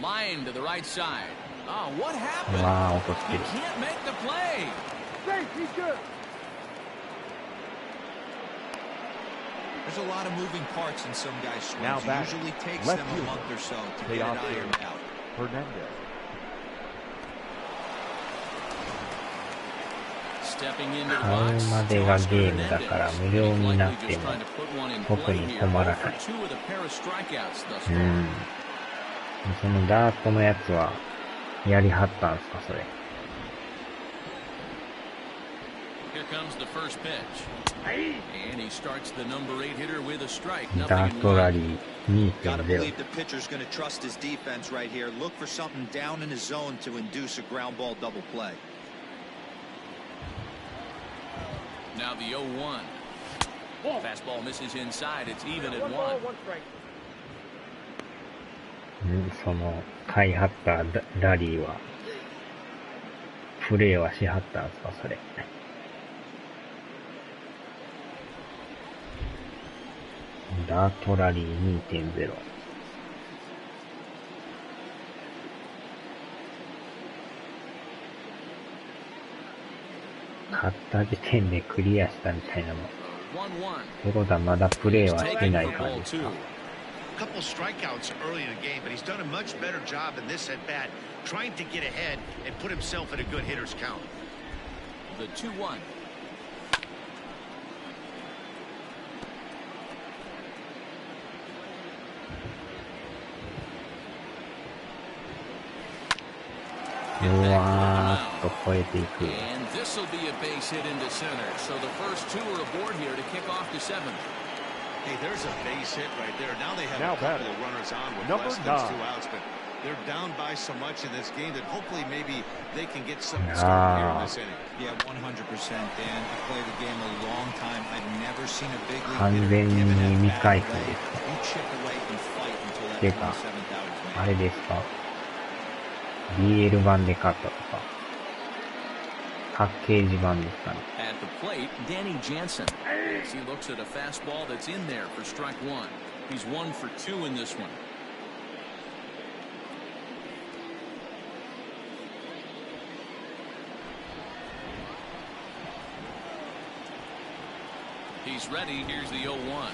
Line to the right side. Oh, what happened? わあ、落として He る。 can't make the play. Safe, he's good. There's a lot of moving parts in some guys' swings. Now It back. usually takes Left them a fielder. month or so to Pay get it off there. ironed out. Hernandez. Stepping into the 買う box. までが Teoscar ゲームだから Hernandez. 無料になっ Likely て just も trying to put one in 特 play に here. 困ら 0 な for い。 2 with a pair of strikeouts thus う far. ん。そのダートのやつはやりはったんすか、それ。Here comes the first pitch. And he starts the number 8 hitter with a strike. ダ Nothing ー in トラ one. リー Gotta 2.0。 believe the pitcher's going to trust his defense right here. Look for something down in his zone to induce a ground ball double play. Now the 0-1. Fastball misses inside. It's even at One 1. ball, one strike. その、買いはったラリーは、プレイはしはったんすか、それ。ダートラリー 2.0。買った時点でクリアしたみたいなの。 1-1. ってことはまだプレイはして Taken ない for 感 ball じですか。 2. A couple strikeouts early in the game, but he's done a much better job in this at bat, trying to get ahead and put himself in a good hitter's count. The 2-1. Hit う back わ toward the ーっと超えていく。 mound. And this will be a base hit into center. So the first 2 are aboard here to kick off the 7th. Hey, there's a base hit right there. Now they have Now a couple batting. of runners on with Number less than 9. 2 outs, but they're down by so much in this game that hopefully maybe they can get something Ah. started here in this inning. Yeah, 100%. Dan, I played the game a long time. I've never seen a big league 完 hitter 全 give に an 未 at 開 bat 封 away. です。 You chip away and fight until て that か、 27th out is あ made. れですか ?BL 版で買ったとか。パッケージ版ですかね。 At the plate, Danny Jansen. As he looks at a fastball that's in there for strike 1. He's 1 for 2 in this one. He's ready. Here's the 0-1.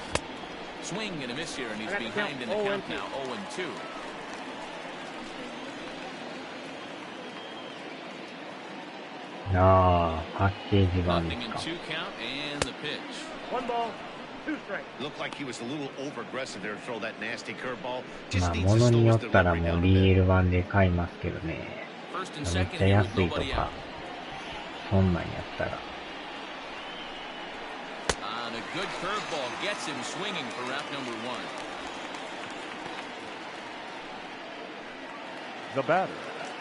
Swing and a miss here, and he's behind in the count now. 0-2. Ah, パッケージ版で Nothing す in か。 2 count and the pitch. One ball, two strikes. Looked like he was a little over aggressive there to throw that nasty curveball. ま Just あ、 needs も to のに slow よ his ったら delivery もう down a bit. BL 版で買いますけどね。 First and めっ second ちゃ here 安 with いと nobody か out.、そんなんやったら。On a good curveball gets him swinging for route number 1. The batter,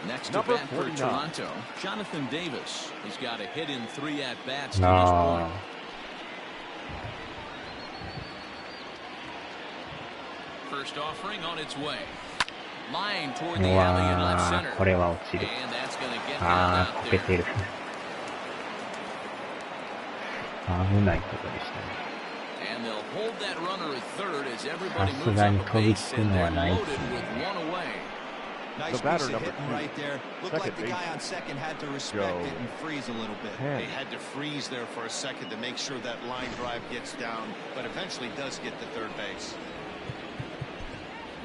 Next to Number bat for 49. Toronto, Jonathan Davis. He's got a hit in 3 at-bats to this あ point. First offering on its way. Line toward あ、 the う alley in left わ center. ー、これは落ちる。 And that's going to get down あ out ー、こけ there. てる。危ないとこでしたね。And And they'll hold that runner at third as さ everybody す moves が up に a 飛び base つく and のは they're ないし loaded with one away. Nice The batter, piece of number hitting 2, right there. Looked like the second guy on second had to respect Joe. it and freeze a little bit. They had to freeze there for a second to make sure that line drive gets down, but eventually does get to third base.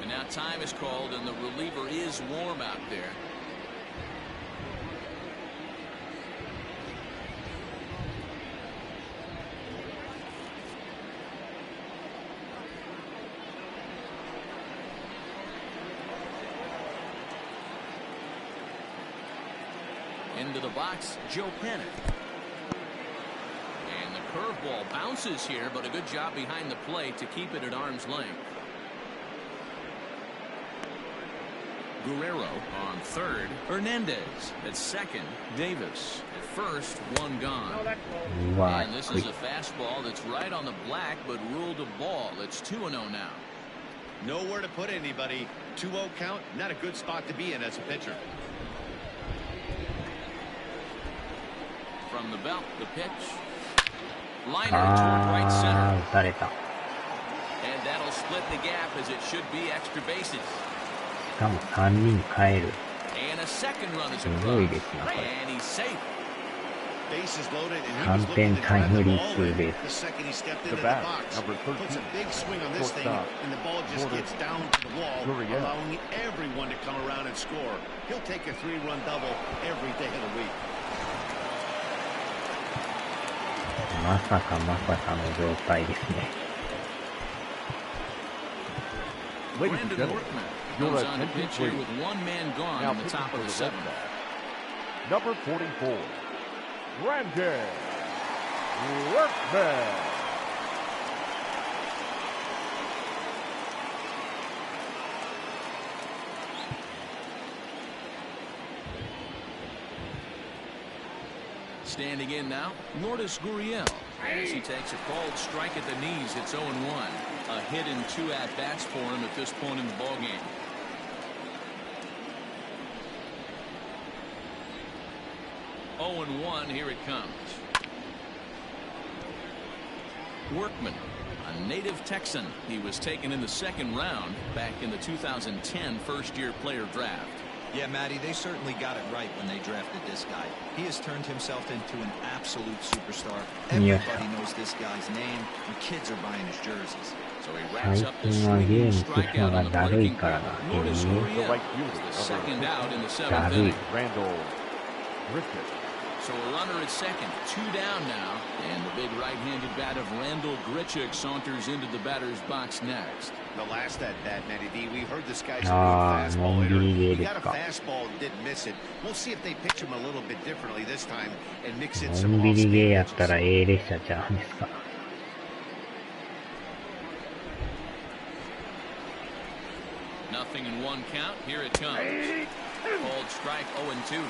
And now time is called and the reliever is warm out there. Into the box, Joe Pennant. And the curveball bounces here, but a good job behind the plate to keep it at arm's length. Guerrero on third. Hernandez at second. Davis at first. One gone. And this is a fastball that's right on the black, but ruled a ball. It's 2-0 now. Nowhere to put anybody. 2-0 count, not a good spot to be in as a pitcher. From the belt, the pitch. Liner toward right center. 打たれた。 And that'll split the gap as it should be extra bases. しかも3人帰る。 And a second run is すごいで across. すな、これ。 And he's safe. Bases loaded, and he 3 was 点 looking to タイ drive ム the リー ball ツー in ベー the ス。 second he stepped The into the bat, box. number 13. Puts a big swing on this thing, Shortstop. and the ball just Corner. gets down to the wall, Gurriel. allowing everyone to come around and score. He'll take a 3-run double every day of the week. まさかまさかの状態ですね。Ladies and Brandon gentlemen, Workman your comes on to attention pitch here please. with one man gone Now in the pitching top for of the the Red seventh. Sox, number 44, Brandon Workman. Standing in now, Lourdes Gurriel. As he takes a called strike at the knees, it's 0-1. A hit and 2 at-bats for him at this point in the ballgame. Oh and 1, here it comes. Workman, a native Texan. He was taken in the second round back in the 2010 first-year player draft. Yeah, Matty, they certainly got it right when they drafted this guy. He has turned himself into an absolute superstar. Everybody knows this guy's name, and kids are buying his jerseys. So he wraps 最 up the 近はゲー swinging ムする strikeout のが on the だるい breaking から ball. な。 Lourdes The Gurriel right is fielder, the number second out in the だ seventh るい。 inning. Randall Griffith. So a runner at second, 2 down now, and the big right-handed bat of Randall Grichuk saunters into the batter's box next. The last at bat, Matty D, we heard this guy's a Ah, good fastball hitter. のんびりゲー He です got a か。 fastball and didn't miss it. We'll see if they pitch him a little bit differently this time and mix in の some んびりゲー off-speed やったら pitches. A 列車ちゃうんですか。Nothing in 1 count. Here it comes. Called strike 0-2.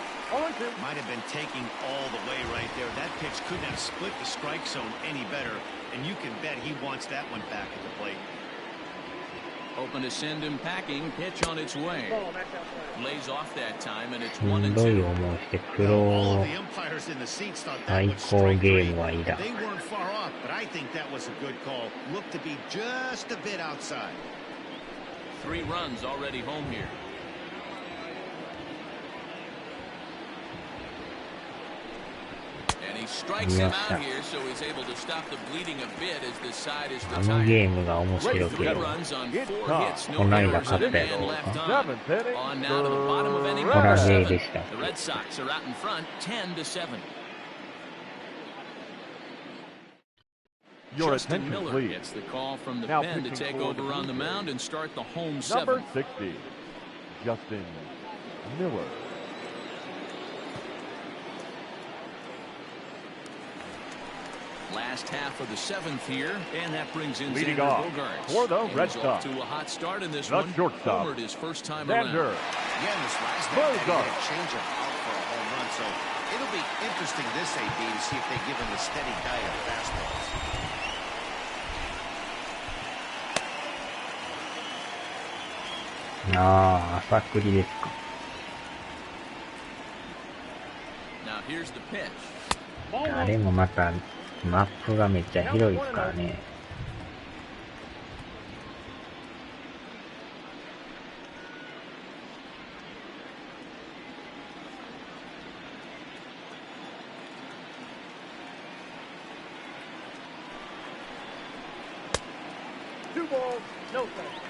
Might have been taking all the way right there. That pitch couldn't have split the strike zone any better, and you can bet he wants that one back at the plate. Open to send him packing. Pitch on its way. Lays off that time, and it's しんどい 1-2. 思いしてプ All ロ of the umpires in the seats thought that 最 was 高 strike ゲ three. ームはいいだ。 They weren't far off, but I think that was a good call. Looked to be just a bit outside. 3 runs already home here. And he strikes him out here, so he's able to stop the bleeding a bit as this side is あのゲー retired. ムが面白け 3 れば。 runs on 4 hits, no こないだ errors, 勝 and った a やろ man う left か。 on. Seventh inning. On now to the bottom of inning ホ number ラーゲー 7. でした。 The Red Sox are out in front, 10-7. Your Justin attention, Miller please. gets the call from the Now pen to pitching take for the over on the Blue Jays. mound and start the home Number 7th. 60, Justin Miller. Last half of the 7th here, and that brings in Leading Xander off Bogaerts. for the And Red he's off Sox, to a hot start in this the one. shortstop, Homered his first time Xander. around. Again, this last at Well bat, he done. had a changeup out for a home run, so it'll be interesting this AB to see if they give him a steady diet of fastballs.朝栗ですか。 Now here's the pitch. あれもまたマップがめっちゃ広いですからね。2 balls, no strikes.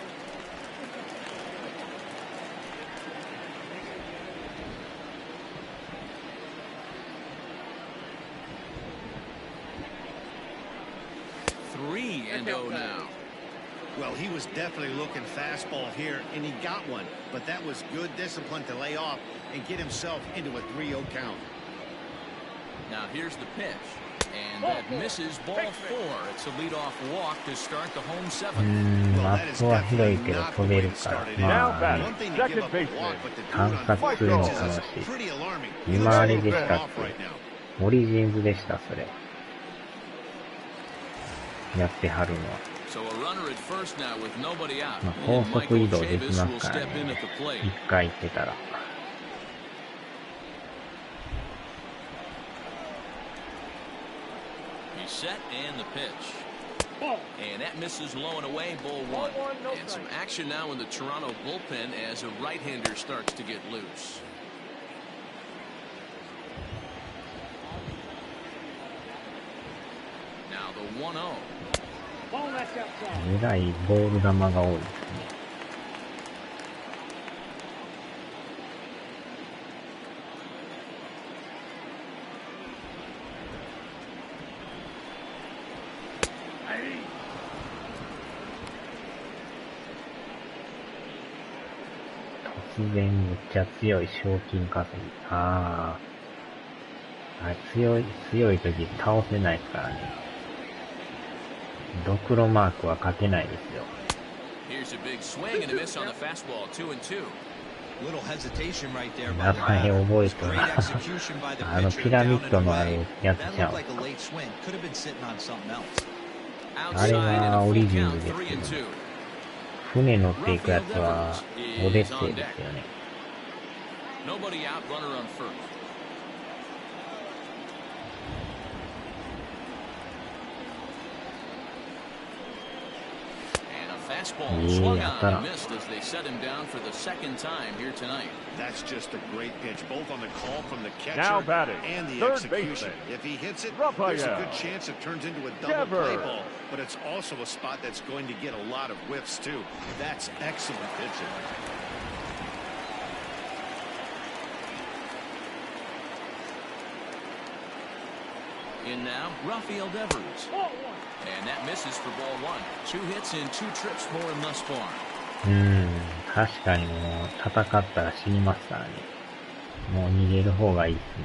Three and oh now. Well, he was definitely looking fastball here, and he got one. But that was good discipline to lay off and get himself into a 3-0 count. Now here's the pitch. And that misses ball 4. It's a leadoff walk to start the home 7th. マットは広いけど飛べるから、まあ、探索するの楽しい。今あれでしたっけ？オリジンズでした、それ。やってはるのは。まあ、高速移動できますからね。一回行ってたら。Set and the pitch. And that misses low and away, ball 1. And some action now in the Toronto bullpen as a right-hander starts to get loose. Now the 1-0. えらいボール球が多いですね。突然むっちゃ強い賞金稼ぎ。あ強い時倒せないですからね。ドクロマークは勝てないですよ。名前覚えとるな。ピラミッドのあれやつちゃう。あれはオリジンズですけど、船乗っていくやつはオデッセイですよね。missed as they set him down for the second time here tonight. That's just a great pitch, both on the call from the catcher now batting, and the third execution. baseman. If he hits it, Raphael. there's a good chance it turns into a double play ball, but it's also a spot that's going to get a lot of whiffs too. That's excellent pitching. In now, Raphael Devers. And that misses for ball 1. 2 hits and 2 trips for him thus far. 確かにもう戦ったら死にますからね。もう逃げる方がいいですね。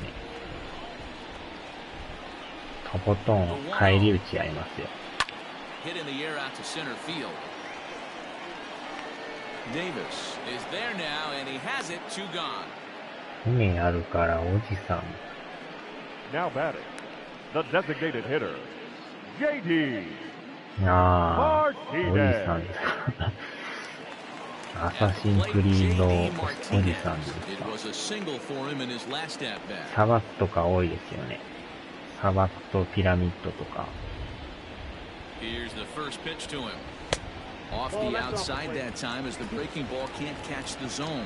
とことん返り討ち合いますよ。Hit in the air out to center field. Davis is there now and he has it, 2 gone. 船あるからおじさん。Now batting, the designated hitter, JD. おじさんですか。アサシンクリードおじさんですか。砂漠とか多いですよね。砂漠とピラミッドとか。Here's the first pitch to him. Off the outside that time as the breaking ball can't catch the zone.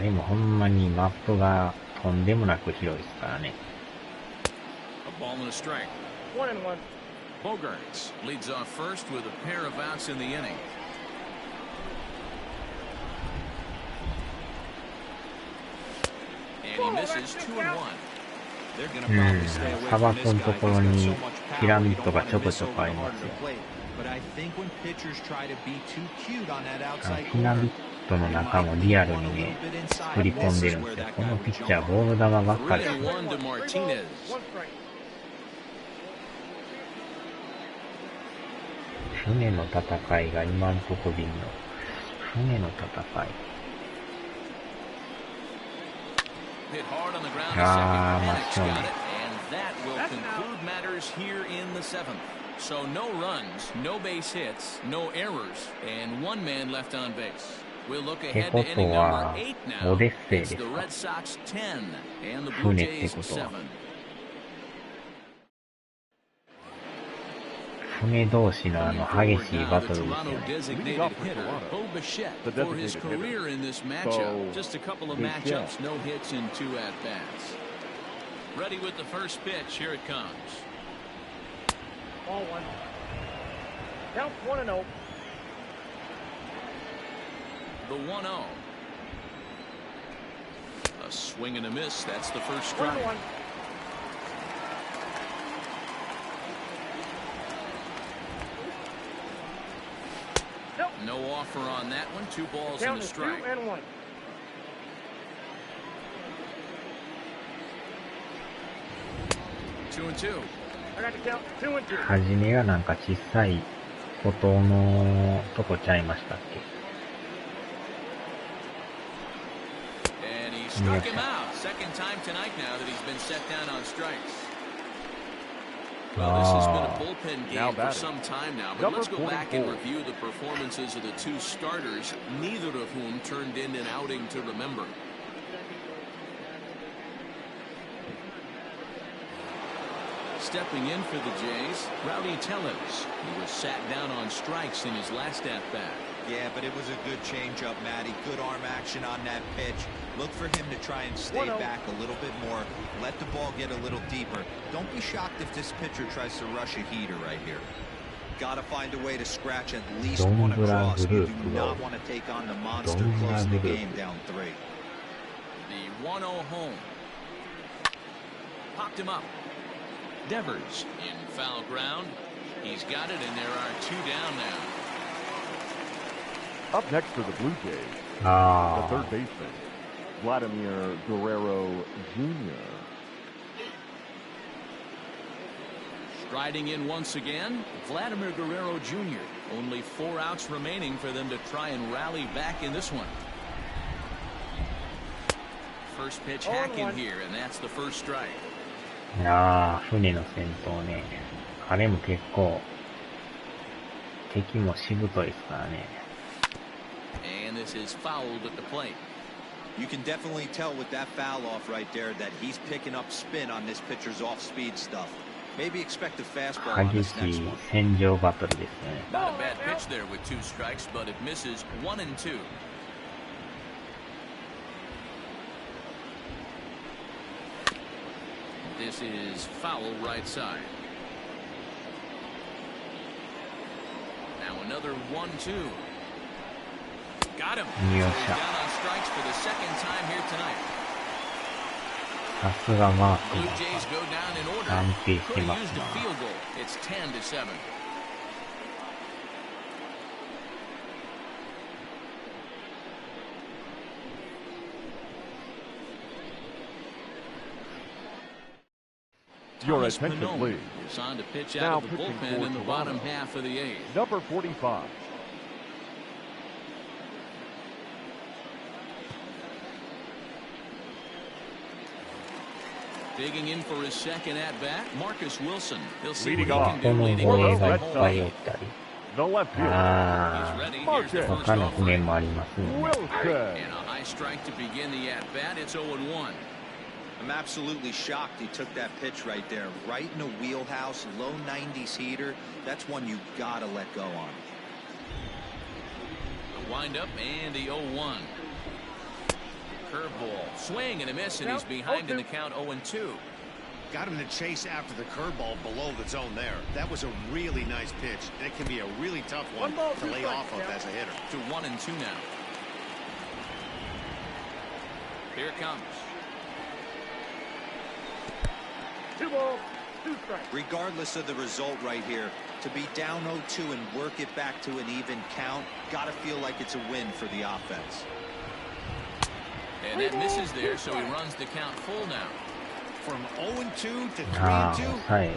でもほんまにマップがとんでもなく広いですからね。A ball and a strike. 1-1. Bogarts leads off first with a pair of outs in the inning. And he misses 2-1. 砂漠のところにピラミッドがちょこちょこありますよ。ピラミッドの中もリアルにね、作り込んでるんですよ。このピッチャーボール球ばっかりですね。船の戦いが今んとこでいいの。船の戦い。真正面。So no runs, no base hits, no errors, and 1 man left on base. We'll look ahead to inning number 8 now. It's the Red Sox 10 and the Blue Jays 7. 船同士の激しいバトルですよね。For his career in this matchup, just a couple of matchups, no hits and 2 at-bats. Ready with the first pitch, here it comes. Ball one. Count 1-0. The 1-0. A swing and a miss. That's the first strike. 1-1. Nope. No offer on that one. 2 balls and Count a is strike. 2-1. Two and two. I got the count 2-2. はじめがなんか小さいことのとこちゃいましたっけ。 And he struck him out. Second time tonight now that he's been set down on strikes. Well, this has been a bullpen game for some time now, but let's go back and review the performances of the 2 starters, neither of whom turned in an outing to remember. Stepping in for the Jays, Rowdy Tellez. He was sat down on strikes in his last at-bat. Yeah, but it was a good changeup, Matty. Good arm action on that pitch. Look for him to try and stay back a little bit more. Let the ball get a little deeper. Don't be shocked if this pitcher tries to rush a heater right here. Got to find a way to scratch at least one across. You do not want to take on the monster close in the game down 3. The 1-0 home. Popped him up. Devers in foul ground. He's got it, and there are 2 down now. Up next for the Blue Jays, the third baseman, Vladimir Guerrero Jr. Striding in once again, Vladimir Guerrero Jr. Only 4 outs remaining for them to try and rally back in this one. First pitch hack in here, and that's the first strike. いやー、船の先頭ね。彼も結構、敵もしぶといですからね。And this is fouled at the plate. You can definitely tell with that foul off right there that he's picking up spin on this pitcher's off-speed stuff. Maybe expect a fastball on 激 this し next い one. 戦場バトルですね。 Not a bad pitch there with 2 strikes, but it misses 1 and 2. This is foul right side. Now another 1-2. Got him. So he's down on strikes for the second time here tonight. さすがマーク Blue Jays go down in order. 安定して Could ま have す used な。 a field goal. It's 10-7. Your Thomas attention, Pannone please. is on to pitch Now out of the pitching bullpen for in the Toronto, bottom half of the 8th. Number 45. Digging in for his second at-bat, Marcus Wilson. He'll see Leading what off. he can こ do の leading 護衛 off がい at っ home ぱいおっ plate. たり。 The left fielder, Ah. He's ready. Here's Marcus. the first 他の offering. 船もありますね。 Wilson. And a high strike to begin the at-bat. It's 0-1. I'm absolutely shocked he took that pitch right there. Right in the wheelhouse, low 90s heater. That's one you got to let go on. The windup and the 0-1. Curveball. Swing and a miss, and he's behind in the count 0-2. Got him to chase after the curveball below the zone there. That was a really nice pitch. It can be a really tough one to lay off of as a hitter. To 1-2 now. Here it comes. 2 balls, 2 strikes. Regardless of the result right here, to be down 0-2 and work it back to an even count, got to feel like it's a win for the offense. And that misses there, so he runs the count full now. From 0-2 to 3-2, Ah,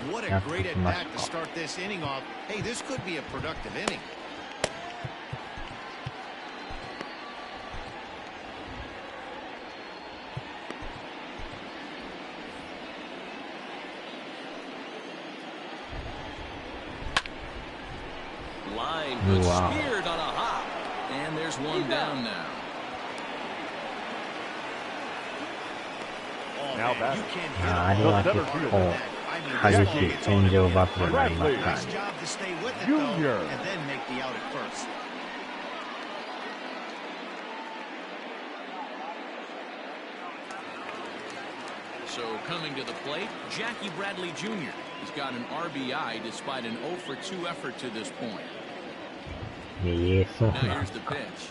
what a great at-bat to start this inning off. Hey, this could be a productive inning. Line, good Wow. speared on a hop. And there's one down now. Oh, Now man, back. you can't あ hit れ a は ball 結 hard 構 like that. I mean, 激しい戦場バトルになりますから nice ね。 job to stay with it, Junior. though, and then make the out at first. So coming to the plate, Jackie Bradley Jr. He's got an RBI despite an 0 for 2 effort to this point. そう Now なん here's the pitch.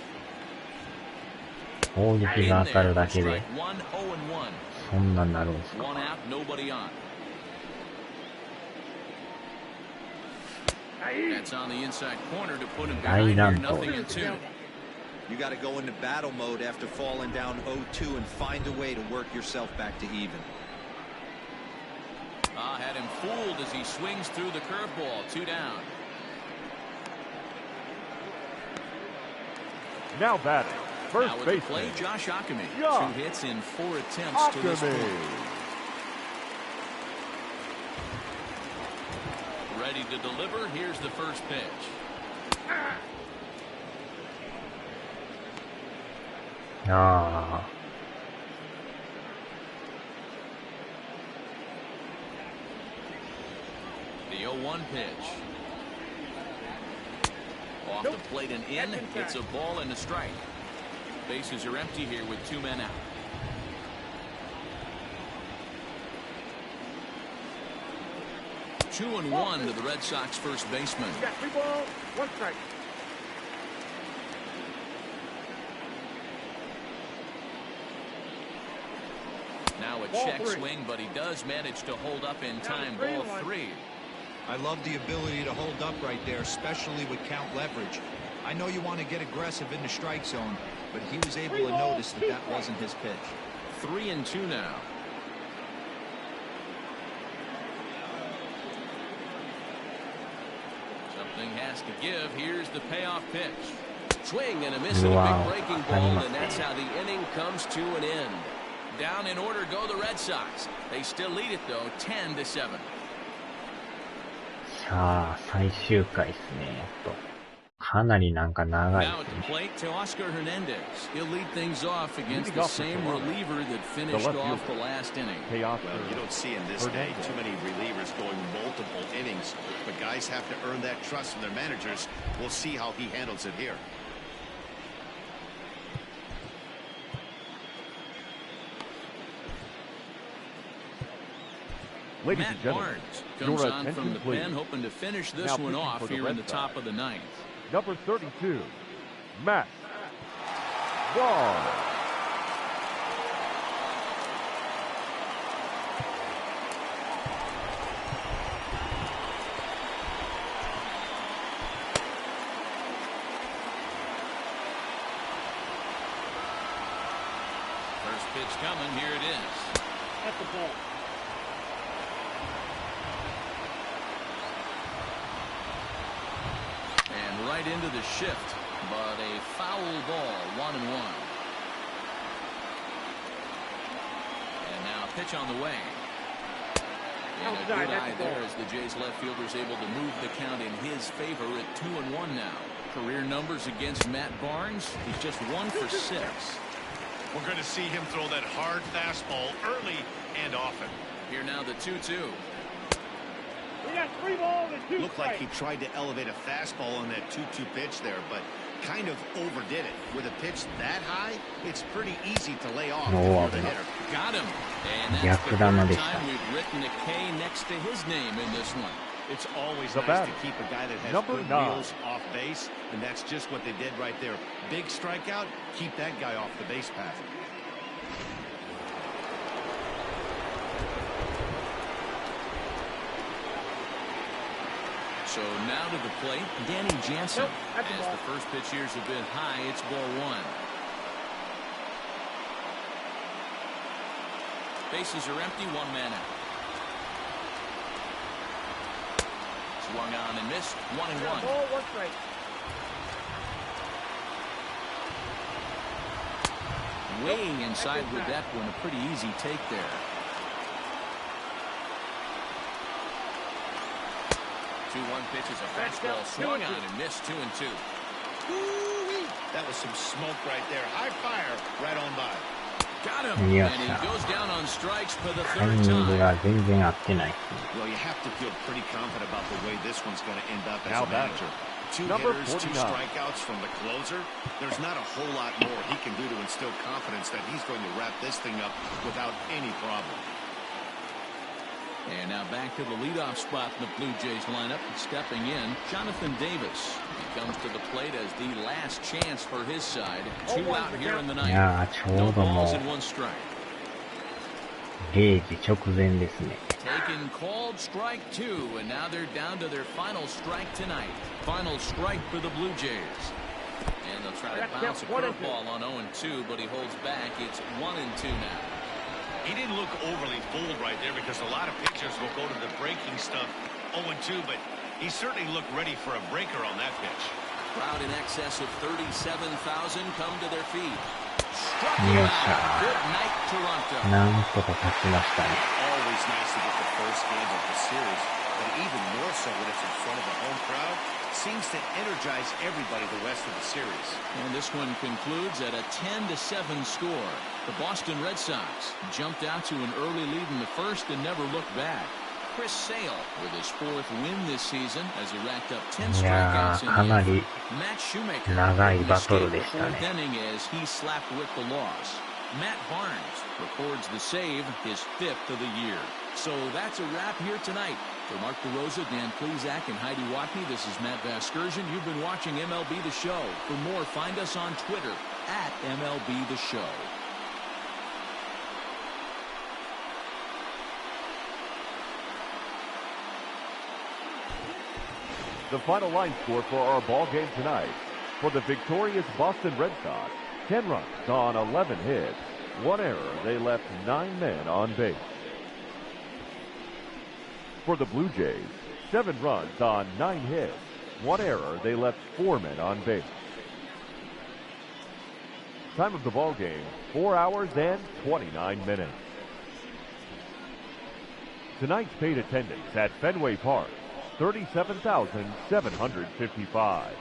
攻撃が当たるだけで Strike one, 0 and 1. そんなんなるんですか。 One out, nobody on. That's on the inside corner to put him behind here, nothing in 2. You got to go into battle mode after falling down 0-2 and find a way to work yourself back to even. Had him fooled as he swings through the curveball. 2 down. Now batting, first Now with the baseman. play, Josh Akame. Yeah. 2 hits in 4 attempts to this point. Ready to deliver. Here's the first pitch. The 0-1 pitch. Off the plate and in. It's a ball and a strike. Bases are empty here with 2 men out. Two and 1 to the Red Sox first baseman. You got 3 balls, 1 strike. Now a Ball check 3. swing, but he does manage to hold up in time. Ball 3. I love the ability to hold up right there, especially with count leverage. I know you want to get aggressive in the strike zone, but he was able to notice that that wasn't his pitch. 3 and 2 now. Something has to give. Here's the payoff pitch. Swing and a miss and a big breaking ball, and that's how the inning comes to an end. Down in order go the Red Sox. They still lead it though, 10-7. さあ、最終回ですね、やっと。かなりなんか長い Now です at ね。 the plate to Oscar Hernandez. He'll lead things off against the same reliever that finished off the last inning. Well, you don't see in this day too many relievers going multiple innings, but guys have to earn that trust from their managers. We'll see how he handles it here. Ladies and Matt gentlemen, Barnes comes your on from attention the please. pen, hoping to finish this Now one pitching off for the here in Red the top Sox. of the 9th. Number 32, Matt Barnes. First pitch coming, here it is. That's the ball. And right into the shift, but a foul ball, 1-1. And now a pitch on the way. And a good eye there as the Jays left fielder is able to move the count in his favor at 2-1 now. Career numbers against Matt Barnes, he's just 1 for 6. We're going to see him throw that hard fastball early and often. Here now the 2-2. We got 3 balls and 2 Looked like he tried to elevate a fastball on that 2-2 pitch there, but kind of overdid it. With a pitch that high, it's pretty easy to lay off if you're the hitter. Got him. And that's the third time we've written a K next to his name in this one. It's always The nice batter, to keep a guy that has number good 9. wheels off base, and that's just what they did right there. Big strikeout, keep that guy off the base path. So now to the plate, Danny Jansen. Nope, as the first pitch here's a bit high, it's ball 1. Bases are empty, 1 man out. Swung on and missed, 1-1. Ball, 1 strike. Weighing inside with that one, a pretty easy take there. 2-1 pitch is a fastball swung on and missed, 2-2. That was some smoke right there. High fire, right on by. Got him, and he goes down on strikes for the 3rd time. が全然合ってないですね。 Well, you have to feel pretty confident about the way this one's going to end up as Now a manager. 2 number hitters, 2 49. strikeouts from the closer. There's not a whole lot more he can do to instill confidence that he's going to wrap this thing up without any problem. And now back to the leadoff spot in the Blue Jays lineup. Stepping in, Jonathan Davis. He comes to the plate as the last chance for his side. 2 out here in the ninth. いやー、ちょうどもう 0時直前ですね。 Taken called strike 2, and now they're down to their final strike tonight. Final strike for the Blue Jays. And they'll try to bounce a curveball on 0-2, but he holds back. It's 1-2 now. He didn't look overly fooled right there because a lot of pitchers will go to the breaking stuff 0-2, but he certainly looked ready for a breaker on that pitch. Crowd in excess of 37,000 come to their feet. よっしゃ。 Good night, Toronto. なんとか勝ちましたね。 Always nice to get the first game of the series, but even more so when it's in front of a home crowd. Seems to energize everybody the rest of the series. And this one concludes at a 10-7 score. The Boston Red Sox jumped out to an early lead in the first and never looked back. Chris Sale with his 4th win this season as he racked up 10 strikeouts in the effort. Matt Shoemaker escaped the 4th inning as he slapped with the loss. Matt Barnes records the save, his 5th of the year. So that's a wrap here tonight. For Mark DeRosa, Dan Plezak, and Heidi Watney, this is Matt Vasgersian. You've been watching MLB The Show. For more, find us on Twitter at MLB The Show. The final line score for our ball game tonight. For the victorious Boston Red Sox, 10 runs on 11 hits. 1 error, they left 9 men on base. For the Blue Jays, 7 runs on 9 hits. 1 error, they left 4 men on base. Time of the ball game, 4 hours and 29 minutes. Tonight's paid attendance at Fenway Park, 37,755.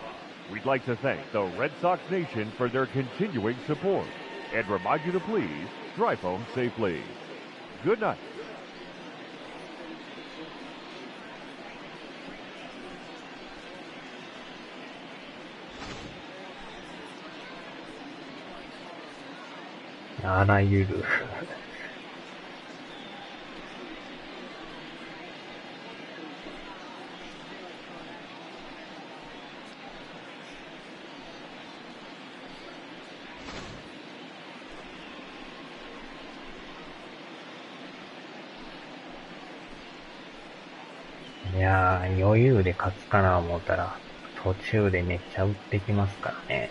We'd like to thank the Red Sox Nation for their continuing support and remind you to please drive home safely. Good night.あらゆるいやー、余裕で勝つかな思ったら途中でめっちゃ打ってきますからね。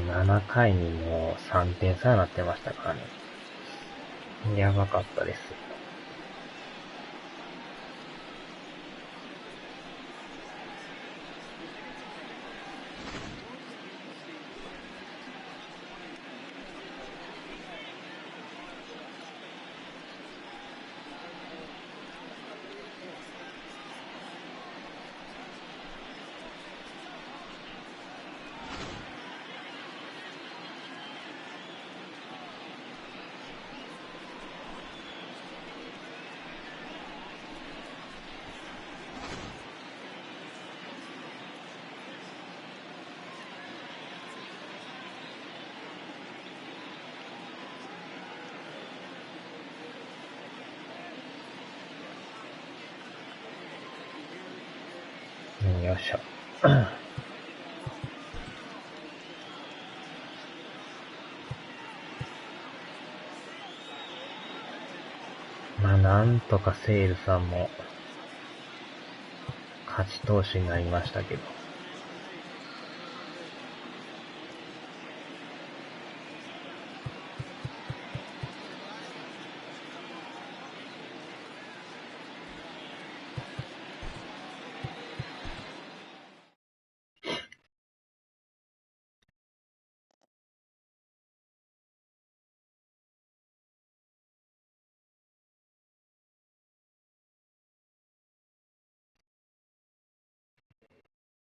7回にもう3点差になってましたからね。やばかったです。よいしょ。まあなんとかセールさんも勝ち投手になりましたけど。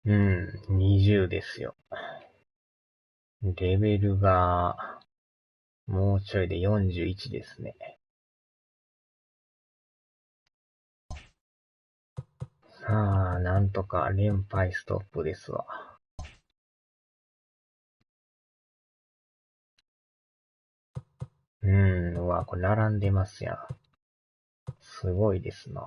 20ですよ。レベルが、もうちょいで41ですね。さあ、なんとか連敗ストップですわ。うわ、これ並んでますやん。すごいですな。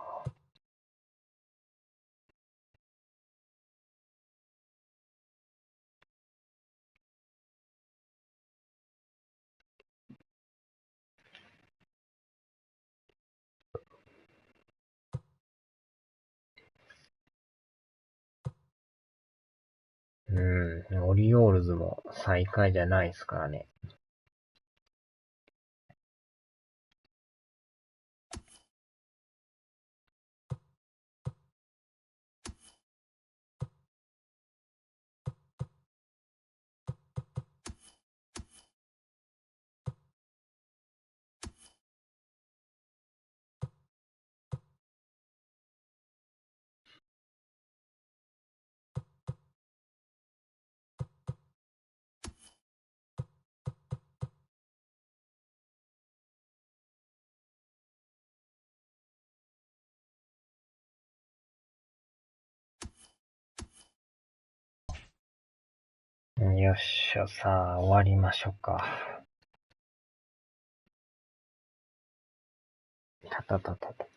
オリオールズも最下位じゃないですからね。よっしゃ、さあ、終わりましょうか。たたたたた。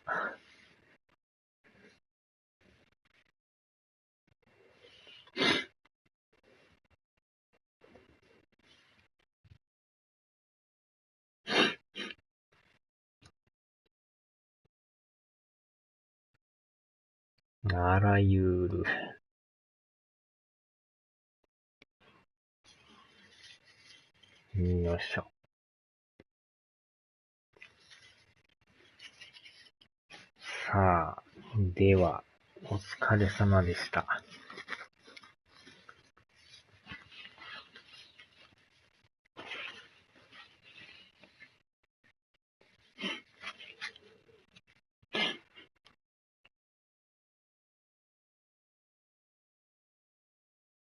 あらゆる。よいしょ。さあ、では、お疲れ様でした。